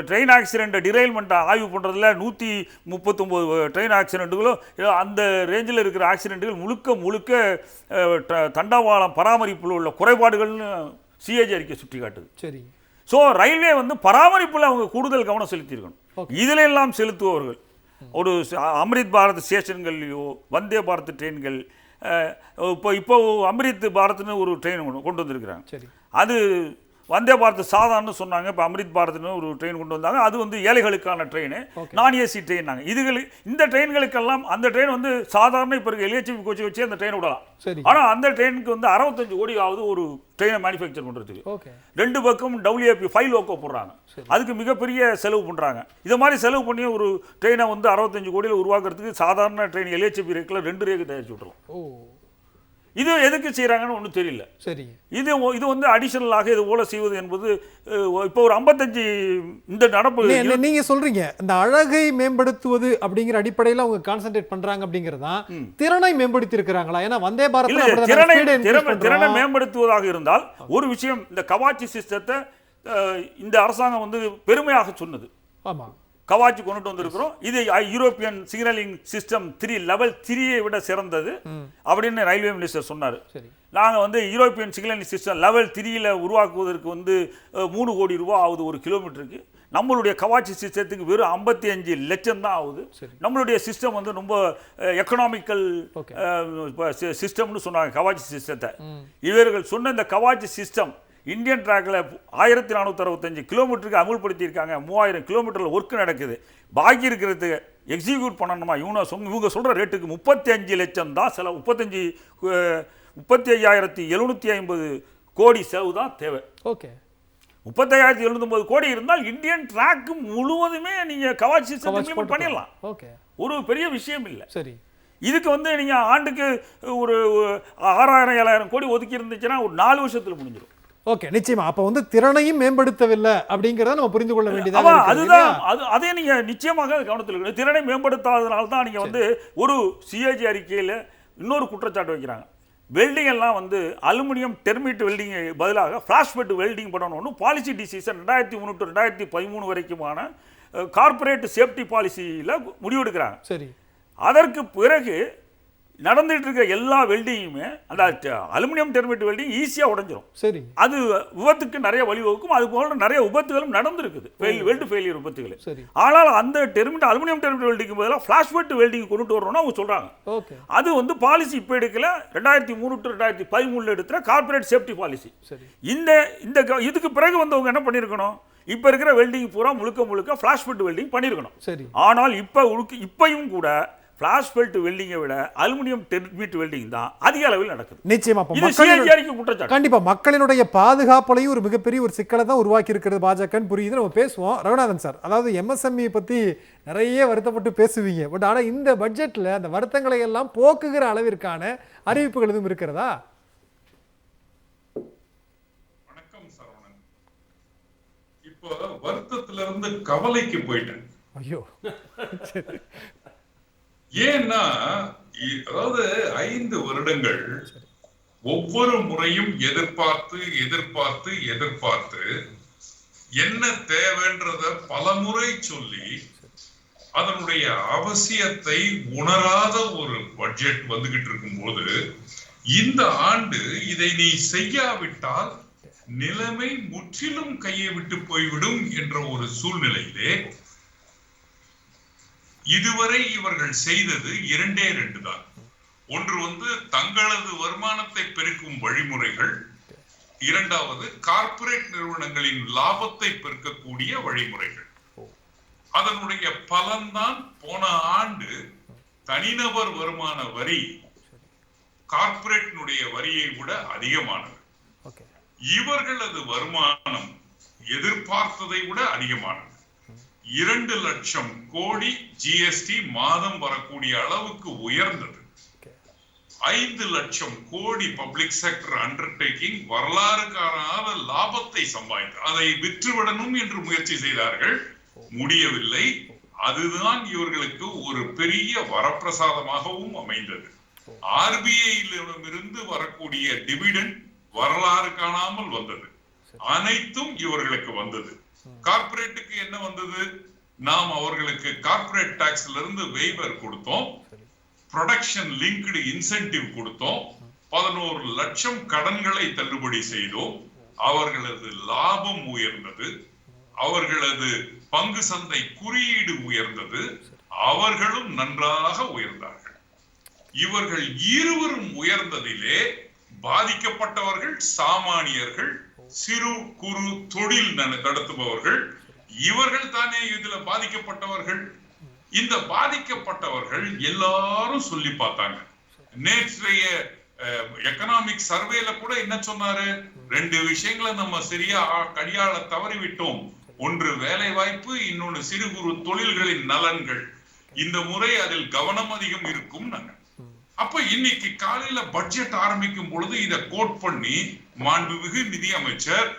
ட்ரெயின் ஆக்சிடென்ட் டிரைல்மெண்ட்டை ஆய்வு பண்ணுறதுல 139 ட்ரெயின் ஆக்சிடென்ட்டுகளும் அந்த ரேஞ்சில் இருக்கிற ஆக்சிடென்ட்டுகள் முழுக்க தண்டவாளம் பராமரிப்பில் உள்ள குறைபாடுகள்னு சிஏஜி அறிக்கை சுட்டி காட்டுது. சரி. ஸோ ரயில்வே வந்து பராமரிப்பில் அவங்க கூடுதல் கவனம் செலுத்தியிருக்கணும். இதில் எல்லாம் செலுத்துபவர்கள் ஒரு அம்ரித் பாரத் ஸ்டேஷன்கள்லையோ வந்தே பாரத் ட்ரெயின்கள் இப்போ அம்ரித் பாரத்னு ஒரு ட்ரெயின் கொண்டு வந்திருக்கிறாங்க. சரி. அது வந்தே பாரத் சாதான்னு சொன்னாங்க. இப்போ அம்ரித் பாரத்னு ஒரு ட்ரெயின் கொண்டு வந்தாங்க. அது வந்து ஏழைகளுக்கான ட்ரெயின், நான் ஏசி ட்ரெயின். இந்த ட்ரெயின்களுக்கெல்லாம் அந்த ட்ரெயின் வந்து சாதாரண இப்போ இருக்க LHB கோச்சை வச்சு அந்த ட்ரெயின் விடலாம். ஆனால் அந்த ட்ரெயினுக்கு வந்து 65 கோடி ஆகுது ஒரு ட்ரெயினை மேனுஃபேக்சர் பண்ணுறதுக்கு. 2 பக்கம் WAP 5 லோக்கோ போடுறாங்க. அதுக்கு மிகப்பெரிய செலவு பண்ணுறாங்க. இது மாதிரி செலவு பண்ணி ஒரு ட்ரெயினை வந்து 65 கோடியில் உருவாக்குறதுக்கு சாதாரண ட்ரெயின் LHB ரேக்கில் 2 ரேக்கு தயாரிச்சு விட்டுரும். இது எதுக்கு செய்கிறாங்கன்னு ஒன்றும் தெரியல. சரி. இது வந்து அடிஷனலாக இது போல செய்வது என்பது இப்போ ஒரு 55 இந்த நடப்பு நீங்க சொல்றீங்க இந்த அழகை மேம்படுத்துவது அப்படிங்கிற அடிப்படையில் அவங்க கான்சென்ட்ரேட் பண்றாங்க அப்படிங்கிறதா திறனை மேம்படுத்தி இருக்கிறாங்களா? ஏன்னா வந்தே பாரத் திறனை மேம்படுத்துவதாக இருந்தால் ஒரு விஷயம், இந்த கவாச்சி சிஸ்டத்தை இந்த அரசாங்கம் வந்து பெருமையாக சொன்னது. ஆமா, கவாச்சி கொண்டு வந்திருக்கிறோம். இது யூரோப்பியன் சிக்னலிங் சிஸ்டம் 3 லெவல் 3 விட சிறந்தது அப்படின்னு ரயில்வே மினிஸ்டர் சொன்னார். நாங்கள் வந்து யூரோப்பியன் சிக்னலிங் சிஸ்டம் லெவல் 3 உருவாக்குவதற்கு வந்து 3 கோடி ரூபா ஆகுது ஒரு கிலோமீட்டருக்கு. நம்மளுடைய கவாச்சி சிஸ்டத்துக்கு வெறும் 55 லட்சம் தான் ஆகுது. நம்மளுடைய சிஸ்டம் வந்து ரொம்ப எக்கனாமிக்கல் சிஸ்டம்னு சொன்னாங்க கவாச்சி சிஸ்டத்தை. இவர்கள் சொன்ன இந்த கவாச்சி சிஸ்டம் இந்தியன் ட்ராக்கில் 1465 கிலோமீட்டருக்கு அமுல்படுத்தியிருக்காங்க. 3000 கிலோமீட்டரில் ஒர்க் நடக்குது. பாக்கி இருக்கிறது எக்ஸிக்யூட் பண்ணணுமா? இவங்க சொல்கிற ரேட்டுக்கு 35 லட்சம் தான் செலவு. 35,750 கோடி செலவு தான் தேவை. ஓகே, 35,750 கோடி இருந்தால் இந்தியன் ட்ராக் முழுவதுமே நீங்கள் கவாச்சி சிஸ்டம் பண்ணிடலாம். ஓகே, ஒரு பெரிய விஷயம் இல்லை. சரி. இதுக்கு வந்து நீங்கள் ஆண்டுக்கு ஒரு 6000-7000 கோடி ஒதுக்கி இருந்துச்சுன்னா ஒரு 4 வருஷத்தில் முடிஞ்சிடும். ஓகே, நிச்சயமா. அப்ப வந்து திறனையும் மேம்படுத்தவில்லை அப்படிங்கறத நம்ம புரிந்து கொள்ள வேண்டியதா. அதுதான் அதே நீங்க நிச்சயமாக கவனத்தில் இருக்கணும். திறனை மேம்படுத்தாதனால தான் நீங்க வந்து ஒரு சிஏஜி அறிக்கையில் இன்னொரு குற்றச்சாட்டு வைக்கிறாங்க. வெல்டிங் எல்லாம் வந்து அலுமினியம் டெர்மிட் வெல்டிங் பதிலாக ஃபிளாஷ்பெட் வெல்டிங் பண்ணணும்னு பாலிசி டிசிஷன் 2003 to 2013 வரைக்குமான கார்பரேட் சேஃப்டி பாலிசியில் முடிவெடுக்கிறாங்க. சரி. அதற்கு பிறகு நடந்துட்டு இருக்க எல்லா வெல்டிங்குமே அந்த அலுமினியம் டெர்மிட் வெல்டிங் ஈஸியாக உடைஞ்சிரும். சரி. அது விபத்துக்கு நிறைய வழிவகுக்கும். அது போல நிறைய விபத்துகளும் நடந்திருக்குது, வெல்டு ஃபெயிலியர் விபத்துகள். சரி. ஆனால் அந்த அலுமினியம் டெர்மிட் வெல்டிங் பதிலாக ஃபிளாஷ்பெட் வெல்டிங் கொண்டு வரணும்னு அவங்க சொல்றாங்க. ஓகே. அது வந்து பாலிசி இப்போ எடுக்கல, 2003 to 2013 எடுக்கிற கார்பரேட் சேஃப்டி பாலிசி. சரி. இதுக்கு பிறகு வந்து அவங்க என்ன பண்ணியிருக்கணும்? இப்போ இருக்கிற வெல்டிங் பூரா முழுக்க ஃபிளாஷ்பெட் வெல்டிங் பண்ணியிருக்கணும். சரி. ஆனால் இப்பயும் கூட ஃபிளாஷ் பெல்ட் வெல்டிங்கை விட அலுமினியம் டெர்மிட் வெல்டிங் தான் அதிக அளவில் நடக்குது. நிச்சயமா. கண்டிப்பா மக்களினுடைய பாதுகாப்புலையும் ஒரு மிகப்பெரிய ஒரு சிக்கலை தான் உருவாக்கி இருக்கிறது பாஜகன்னு புரியுது. நம்ம பேசுவோம். ரகுநாதன் சார், அதாவது MSME பத்தி நிறைய வருத்தப்பட்டு பேசுவீங்க. பட் ஆனா இந்த பட்ஜெட்ல அந்த வருத்தங்களை எல்லாம் போக்குகிற அளவிற்கான அறிவிப்புகள் எதுவும் இருக்கிறதா? வணக்கம் சரவணன். இப்போ வருத்தத்துல இருந்து கவலைக்கு போயிட்டேன். ஐயோ. ஏன்னா அதாவது 5 வருடங்கள் ஒவ்வொரு முறையும் எதிர்பார்த்து என்ன தேவைன்றத பலமுறை சொல்லி அதனுடைய அவசியத்தை உணராத ஒரு பட்ஜெட் வந்துகிட்டு இருக்கும் போது இந்த ஆண்டு இதை நீ செய்யாவிட்டால் நிலைமை முற்றிலும் கையை விட்டு போய்விடும் என்ற ஒரு சூழ்நிலையிலே இதுவரை இவர்கள் செய்தது 2 தான். ஒன்று வந்து தங்களது வருமானத்தை பெருக்கும் வழிமுறைகள், இரண்டாவது கார்ப்பரேட் நிறுவனங்களின் லாபத்தை பெருக்கக்கூடிய வழிமுறைகள். அதனுடைய பலன்தான் போன ஆண்டு தனிநபர் வருமான வரி கார்ப்பரேட்டினுடைய வரியை விட அதிகமானது. இவர்களது வருமானம் எதிர்பார்த்ததை விட அதிகமானது. 2 லட்சம் கோடி GST மாதம் வரக்கூடிய அளவுக்கு உயர்ந்தது. 5 லட்சம் கோடி பப்ளிக் செக்டர் அண்டர்டேக்கிங் வரலாறு காணாத லாபத்தை சம்பாதித்து அதை விற்றுவிடணும் என்று முயற்சி செய்தார்கள், முடியவில்லை. அதுதான் இவர்களுக்கு ஒரு பெரிய வரப்பிரசாதமாகவும் அமைந்தது. RBI-யிலிருந்து வரக்கூடிய டிவிடெண்ட் வரலாறு காணாமல் வந்தது. அனைத்தும் இவர்களுக்கு வந்தது. கார்ப்பரேட்டுக்கு என்ன வந்தது? நாம் அவர்களுக்கு கார்ப்பரேட் டாக்ஸ்ல இருந்து வெய்வர் கொடுத்தோம், ப்ரொடக்ஷன் லிங்க்டு இன்சென்டிவ் கொடுத்தோம், 11 லட்சம் கடன்களை தள்ளுபடி செய்தோம். அவர்களது லாபம் உயர்ந்தது, அவர்களது பங்கு சந்தை குறியீடு உயர்ந்தது, அவர்களும் நன்றாக உயர்ந்தார்கள். இவர்கள் இருவரும் உயர்ந்ததிலே பாதிக்கப்பட்டவர்கள் சாமானியர்கள், சிறு குறு தொழில் நடத்துபவர்கள். இவர்கள் தானே இதுல பாதிக்கப்பட்டவர்கள். இந்த பாதிக்கப்பட்டவர்கள் எல்லாரும் சொல்லி பார்த்தாங்க. நேற்றைய எக்கனாமிக் சர்வேல கூட என்ன சொன்னாரு? 2 விஷயங்களை நம்ம சரியா கையாள தவறிவிட்டோம். ஒன்று வேலை வாய்ப்பு, இன்னொன்னு சிறு குறு தொழில்களின் நலன்கள். இந்த முறை அதில் கவனம் அதிகம் இருக்கும். அப்ப இன்னைக்கு காலையில பட்ஜெட் ஆரம்பிக்கும் பொழுது இதை கோட் பண்ணி மாண்புமிகு நிதி அமைச்சர்,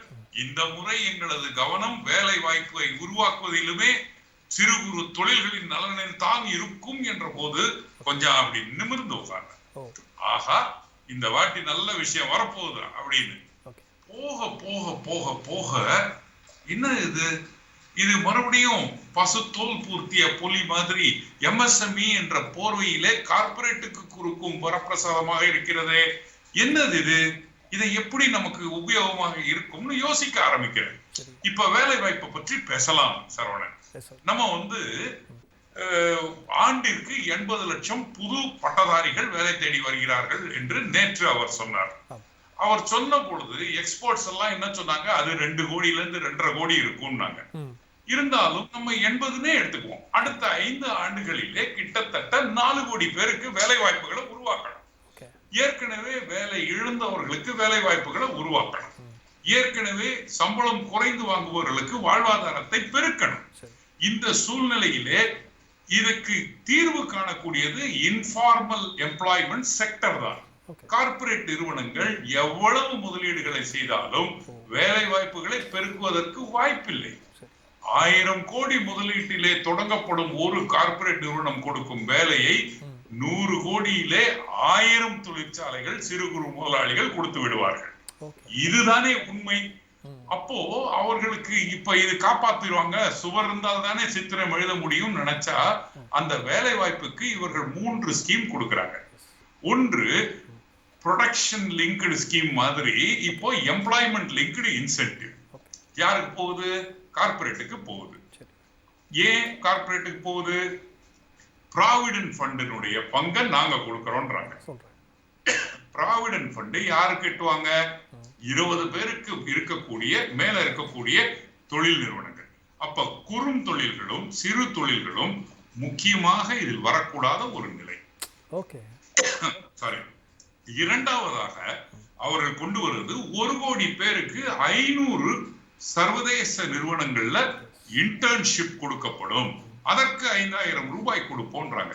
இந்த முறை எங்களது கவனம் வேலை வாய்ப்பை உருவாக்குவதிலுமே சிறு குறு தொழில்களின் நலனில் தான் இருக்கும் என்ற போது கொஞ்சம் அப்படி நிமிர்ந்து உட்கார்ந்த. ஆஹா, இந்த வாட்டி நல்ல விஷயம் வரப்போகுது அப்படின்னு. போக போக போக போக என்ன இது மறுபடியும் பசுத்தோல் பூர்த்திய பொலி மாதிரி MSME என்ற போர்வையிலே கார்ப்பரேட்டுக்கு குறுக்கும் வரப்பிரசாதமாக இருக்கிறதே. என்னது இது? இதை எப்படி நமக்கு உபயோகமாக இருக்கும்னு யோசிக்க ஆரம்பிக்கிறேன். இப்ப வேலை வாய்ப்பை பற்றி பேசலாம் சரவணன். நம்ம ஆண்டிற்கு 80 லட்சம் புது பட்டதாரிகள் வேலை தேடி வருகிறார்கள் என்று நேற்று அவர் சொன்னார். அவர் சொன்ன பொழுது எக்ஸ்போர்ட்ஸ் எல்லாம் என்ன சொன்னாங்க? அது 2 கோடியில இருந்து 2.5 கோடி இருக்கும்னாங்க. இருந்தாலும் நம்ம 80னே எடுத்துக்குவோம். அடுத்த 5 ஆண்டுகளிலே கிட்டத்தட்ட 4 கோடி பேருக்கு வேலை வாய்ப்புகளை உருவாக்கணும். ஏற்கனவே வேலை இழந்தவர்களுக்கு வேலை வாய்ப்புகளை உருவாக்கணும். ஏற்கனவே சம்பளம் குறைந்து வாங்குபவர்களுக்கு வாழ்வாதாரத்தை பெருக்கணும். இந்த சூழ்நிலையிலே இதுக்கு தீர்வு காணக்கூடியது இன்ஃபார்மல் எம்ப்ளாய்மெண்ட் செக்டர் தான். கார்ப்பரேட் நிறுவனங்கள் எவ்வளவு முதலீடுகளை செய்தாலும் வேலை வாய்ப்புகளை பெருக்குவதற்கு வாய்ப்பில்லை. 1000 கோடி முதலீட்டிலே தொடங்கப்படும் ஒரு கார்ப்பரேட் நிறுவனம் கொடுக்கும் வேலையை 100 கோடியிலே 1000 தொழிற்சாலைகள், சிறு குறு முதலாளிகள் கொடுத்து விடுவார்கள். இதுதானே உண்மை. அப்போ அவர்களுக்கு இப்ப இது காப்பாத்திடுவாங்க, சுவர் இருந்தால் தானே சித்திரம் எழுத முடியும் நினைச்சா அந்த வேலை வாய்ப்புக்கு இவர்கள் 3 ஸ்கீம் கொடுக்கறாங்க. ஒன்று ப்ரொடக்ஷன் லிங்க்டு ஸ்கீம் மாதிரி, இப்போ எம்ப்ளாய்மெண்ட் லிங்க்டு இன்சென்டிவ். யாருக்கு போகுது? கார்ப்பரேட்டுக்கு போகுது. ஏன் கார்ப்பரேட்டுக்கு போகுது? ப்ராவிடன்ட் ஃபண்டினுடைய பங்கை நாங்க கொடுக்கறோம்ன்றாங்க. ப்ராவிடன்ட் ஃபண்ட் யாரு கட்டுவாங்க? 20 பேருக்கு இருக்கக்கூடிய மேல இருக்கக்கூடிய தொழில் நிறுவனங்கள். அப்ப குறும் தொழில்களும் சிறு தொழில்களும் முக்கியமாக இதில் வரக்கூடாத ஒரு நிலை. சாரி. இரண்டாவதாக அவர்கள் கொண்டு வருவது 1 கோடி பேருக்கு 500 சர்வதேச நிறுவனங்கள்ல இன்டர்ன்ஷிப் கொடுக்கப்படும். அதற்கு 5000 ரூபாய் கொடுப்போன்றாங்க.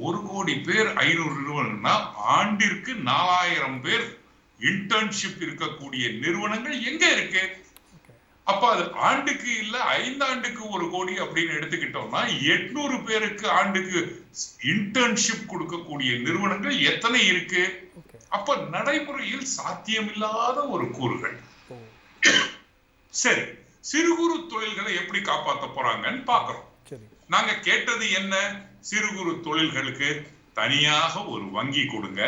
1 கோடி பேர் 500 நிறுவனம்னா ஆண்டிற்கு 4000 பேர் இன்டர்ன்ஷிப் இருக்கக்கூடிய நிறுவனங்கள் எங்க இருக்கு? அப்ப அது ஆண்டுக்கு இல்ல 5 ஆண்டுக்கு 1 கோடி அப்படின்னு எடுத்துக்கிட்டோம்னா 800 பேருக்கு ஆண்டுக்கு இன்டர்ன்ஷிப் கொடுக்கக்கூடிய நிறுவனங்கள் எத்தனை இருக்கு? அப்ப நடைமுறையில் சாத்தியமில்லாத ஒரு கூறுகள். சரி, சிறு குறு தொழில்களை எப்படி காப்பாற்ற போறாங்கன்னு பாக்குறோம். நாங்க கேட்டது என்ன? சிறு குறு தொழில்களுக்கு தனியாக ஒரு வங்கி கொடுங்க.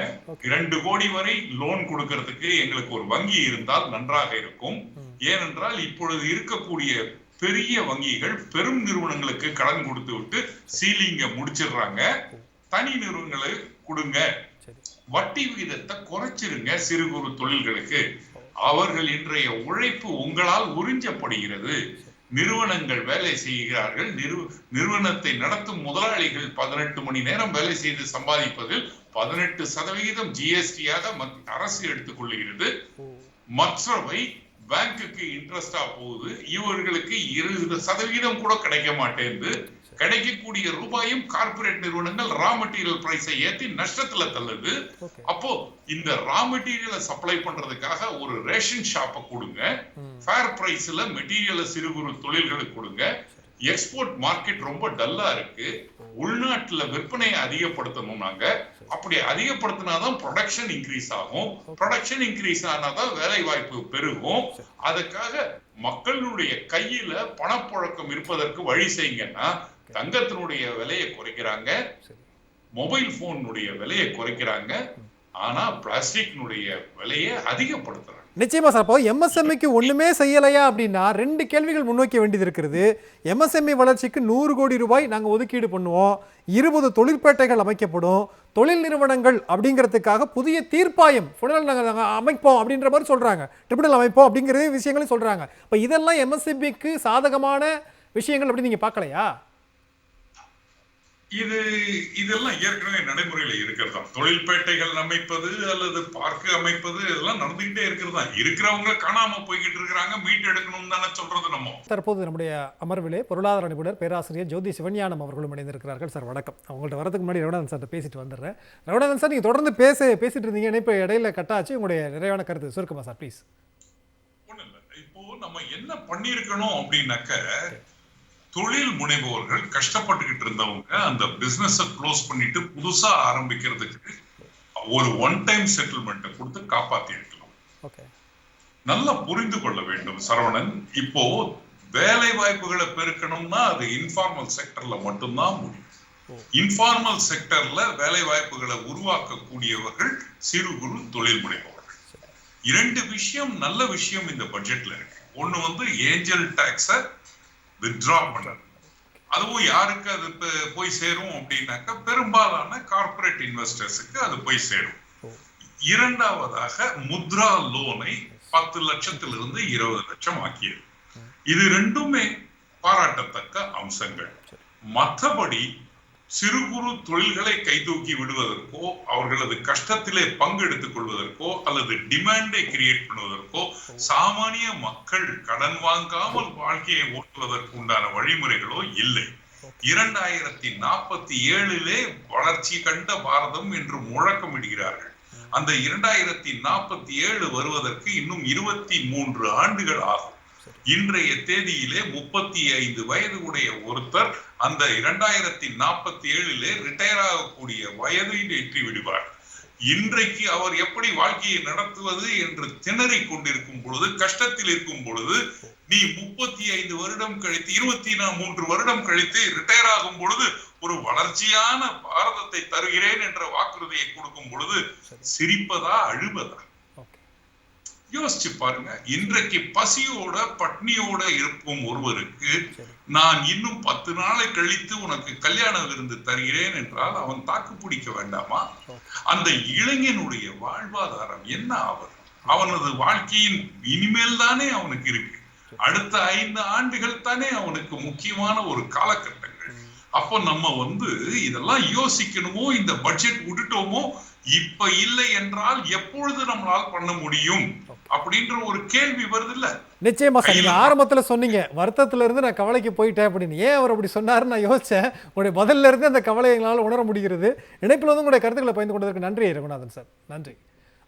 2 கோடி வரை லோன் கொடுக்கறதுக்கு எங்களுக்கு ஒரு வங்கி இருந்தால் நன்றாக இருக்கும். ஏனென்றால் இப்பொழுது இருக்கக்கூடிய பெரிய வங்கிகள் பெரும் நிறுவனங்களுக்கு கடன் கொடுத்து விட்டு சீலிங்க முடிச்சிடுறாங்க. தனி நிறுவனங்களை கொடுங்க, வட்டி விகிதத்தை குறைச்சிருங்க. சிறு குறு தொழில்களுக்கு அவர்கள் இன்றைய உழைப்பு உங்களால் உறிஞ்சப்படுகிறது. நிறுவனங்கள் வேலை செய்கிறார்கள். நிறுவனத்தை நடத்தும் முதலாளிகள் 18 மணி நேரம் வேலை செய்து சம்பாதிப்பதில் 18% GST-யாக அரசு எடுத்துக் கொள்ளுகிறது. மற்றவை பேங்குக்கு இன்ட்ரெஸ்டா போகுது. இவர்களுக்கு 20% கூட கிடைக்க மாட்டேங்குது. கிடைக்கக்கூடிய ரூபாயும் கார்ப்பரேட் நிறுவனங்கள் ரா மெட்டீரியல் பிரைஸை ஏற்றி நஷ்டத்துல தள்ளுது. அப்போ இந்த ரா மெட்டீரியலை சப்ளை பண்றதுக்காக ஒரு ரேஷன் ஷாப்பை கொடுங்க. ஃபேர் பிரைஸ்ல மெட்டீரியலை சிறு குறு தொழில்களுக்கு கொடுங்க. எக்ஸ்போர்ட் மார்க்கெட் ரொம்ப டல்லா இருக்கு. உள்நாட்டுல விற்பனையை அதிகப்படுத்தணும். நாங்க அப்படி அதிகப்படுத்தினாதான் ப்ரொடக்ஷன் இன்க்ரீஸ் ஆகும். ப்ரொடக்ஷன் இன்க்ரீஸ் ஆனாதான் வேலை வாய்ப்பு பெருகும். அதுக்காக மக்களுடைய கையில பணப்புழக்கம் இருப்பதற்கு வழி செய்யுங்கன்னா தங்கத்தினுடைய விலையை குறைக்கிறாங்க, மொபைல் போனுடைய விலையை குறைக்கிறாங்க, ஆனா பிளாஸ்டிக்னுடைய விலையை அதிகப்படுத்துறாங்க. நிச்சயமா சார். இப்போ எம்எஸ்எம்இக்கு ஒண்ணுமே செய்யலையா அப்படின்னா 2 கேள்விகள் முன்வைக்க வேண்டியது இருக்கிறது. எம்எஸ்எம்இ வளர்ச்சிக்கு 100 கோடி ரூபாய் நாங்கள் ஒதுக்கீடு பண்ணுவோம், 20 தொழிற்பேட்டைகள் அமைக்கப்படும், தொழில் நிறுவனங்கள் அப்படிங்கிறதுக்காக புதிய தீர்ப்பாயம் நாங்கள் அமைப்போம் அப்படின்ற மாதிரி சொல்றாங்க, ட்ரிபியூனல் அமைப்போம் அப்படிங்கிற விஷயங்களையும் சொல்றாங்க. இப்போ இதெல்லாம் எம்எஸ்எம்இக்கு சாதகமான விஷயங்கள் அப்படின்னு நீங்க பார்க்கலையா? இதெல்லாம் ஏற்கனவே நடைமுறையில இருக்கிறதா. தொழில்பேட்டைகள் அமைப்பது அல்லது பார்க்கு அமைப்பது இதெல்லாம் நடந்துகிட்டே இருக்கிறதா. இருக்கிறவங்க காணாம போய்கிட்டு இருக்கிறாங்க, மீட்டு எடுக்கணும் தானே சொல்றது நம்ம. தற்போது நம்முடைய அமர்விலே பொருளாதார நிபுணர் பேராசிரியர் ஜோதி சிவஞானம் அவர்களும் இணைந்திருக்கிறார்கள். சார் வணக்கம். அவங்கள்ட்ட வரதுக்கு முன்னாடி ரகுநாதன் சார் பேசிட்டு வந்துடுறேன். ரகுநாதன் சார், நீங்கள் தொடர்ந்து பேசிட்டு இருந்தீங்க, இப்போ இடையில கட்டாச்சு. உங்களுடைய நிறைவான கருத்து சுருக்கமா சார் ப்ளீஸ். ஒண்ணு இல்லை, இப்போ நம்ம என்ன பண்ணியிருக்கணும் அப்படின்னாக்க, தொழில் முனைவோர்கள் கஷ்டப்பட்டுக்கிட்டு இருந்தவங்க அந்த பிசினஸை க்ளோஸ் பண்ணிட்டு புதுசா ஆரம்பிக்கிறதுக்கு ஒரு ஒன் டைம் செட்டில்மெண்ட்டை கொடுத்து காப்பாத்தி இருக்கலாம். நல்லா புரிந்து கொள்ள வேண்டும் சரவணன். இப்போ வேலை வாய்ப்புகளை பெருக்கணும்னா அது இன்ஃபார்மல் செக்டர்ல மட்டும்தான் முடியும். இன்ஃபார்மல் செக்டர்ல வேலை வாய்ப்புகளை உருவாக்கக்கூடியவர்கள் சிறு குறு தொழில் முனைவோர்கள். 2 விஷயம் நல்ல விஷயம் இந்த பட்ஜெட்ல இருக்கு. ஒண்ணு ஏஞ்சல் டாக்ஸ வித்ட்ரா பண்றது. அதுவும் யாருக்கு அது போய் சேரும் அப்படின்னாக்க பெரும்பாலான கார்பரேட் இன்வெஸ்டர்ஸுக்கு அது போய் சேரும். 2வதாக முத்ரா லோனை 10 லட்சத்திலிருந்து 20 லட்சம் ஆக்கியது. இது 2மே பாராட்டத்தக்க அம்சங்கள். மற்றபடி சிறு குறு தொழில்களை கைதூக்கி விடுவதற்கோ அவர்களது கஷ்டத்திலே பங்கெடுத்துக் கொள்வதற்கோ அல்லது டிமாண்டை கிரியேட் பண்ணுவதற்கோ சாமானிய மக்கள் கடன் வாங்காமல் வாழ்க்கையை ஓட்டுவதற்கு உண்டான வழிமுறைகளோ இல்லை. 2047 வளர்ச்சி கண்ட பாரதம் என்று முழக்கமிடுகிறார்கள். அந்த 2047 வருவதற்கு இன்னும் 23 ஆண்டுகள் ஆகும். இன்றைய தேதியிலே 35 வயது உடைய ஒருத்தர் அந்த 2047 ரிட்டையர் ஆகக்கூடிய வயதை எட்டி விடுவார். இன்றைக்கு அவர் எப்படி வாழ்க்கையை நடத்துவது என்று திணறிக் கொண்டிருக்கும் பொழுது, கஷ்டத்தில் இருக்கும் பொழுது, நீ 35 வருடம் கழித்து 23 வருடம் கழித்து ரிட்டையர் ஆகும் பொழுது ஒரு வளர்ச்சியான பாரதத்தை தருகிறேன் என்ற வாக்குறுதியை கொடுக்கும் பொழுது சிரிப்பதா அழுவதா? யோசிச்சு பாருங்க. இன்றைக்கு பசியோட பட்னியோட இருக்கும் ஒருவருக்கு நான் இன்னும் 10 நாளை கழித்து உனக்கு கல்யாண விருந்து தருகிறேன் என்றால் அவன் தாக்கு பிடிக்க வேண்டாமா? அந்த இளைஞனுடைய வாழ்வாதாரம் என்ன ஆவது? அவனது வாழ்க்கையின் இனிமேல் தானே அவனுக்கு இருக்கு. அடுத்த 5 ஆண்டுகள் தானே அவனுக்கு முக்கியமான ஒரு காலகட்டங்கள். அப்போ நம்ம இதெல்லாம் யோசிக்கணுமோ? இந்த பட்ஜெட் விட்டுட்டோமோ? இப்ப இல்லை என்றால் எப்பொழுது நம்மளால் பண்ண முடியும் அப்படின்ற ஒரு கேள்வி வருது இல்ல? நிச்சயமா சார். நீங்க ஆரம்பத்துல சொன்னீங்க வருத்தத்துல இருந்து நான் கவலைக்கு போயிட்டேன் அப்படின்னு. ஏன் அவர் அப்படி சொன்னாருன்னு நான் யோசிச்சேன். உங்களுடைய பதில இருந்து அந்த கவலையை எங்களால் உணர முடிகிறது. இணைப்பில் உங்களுடைய கருத்துக்களை பகிர்ந்து கொண்டதற்கு நன்றி ரகுநாதன் சார். நன்றி.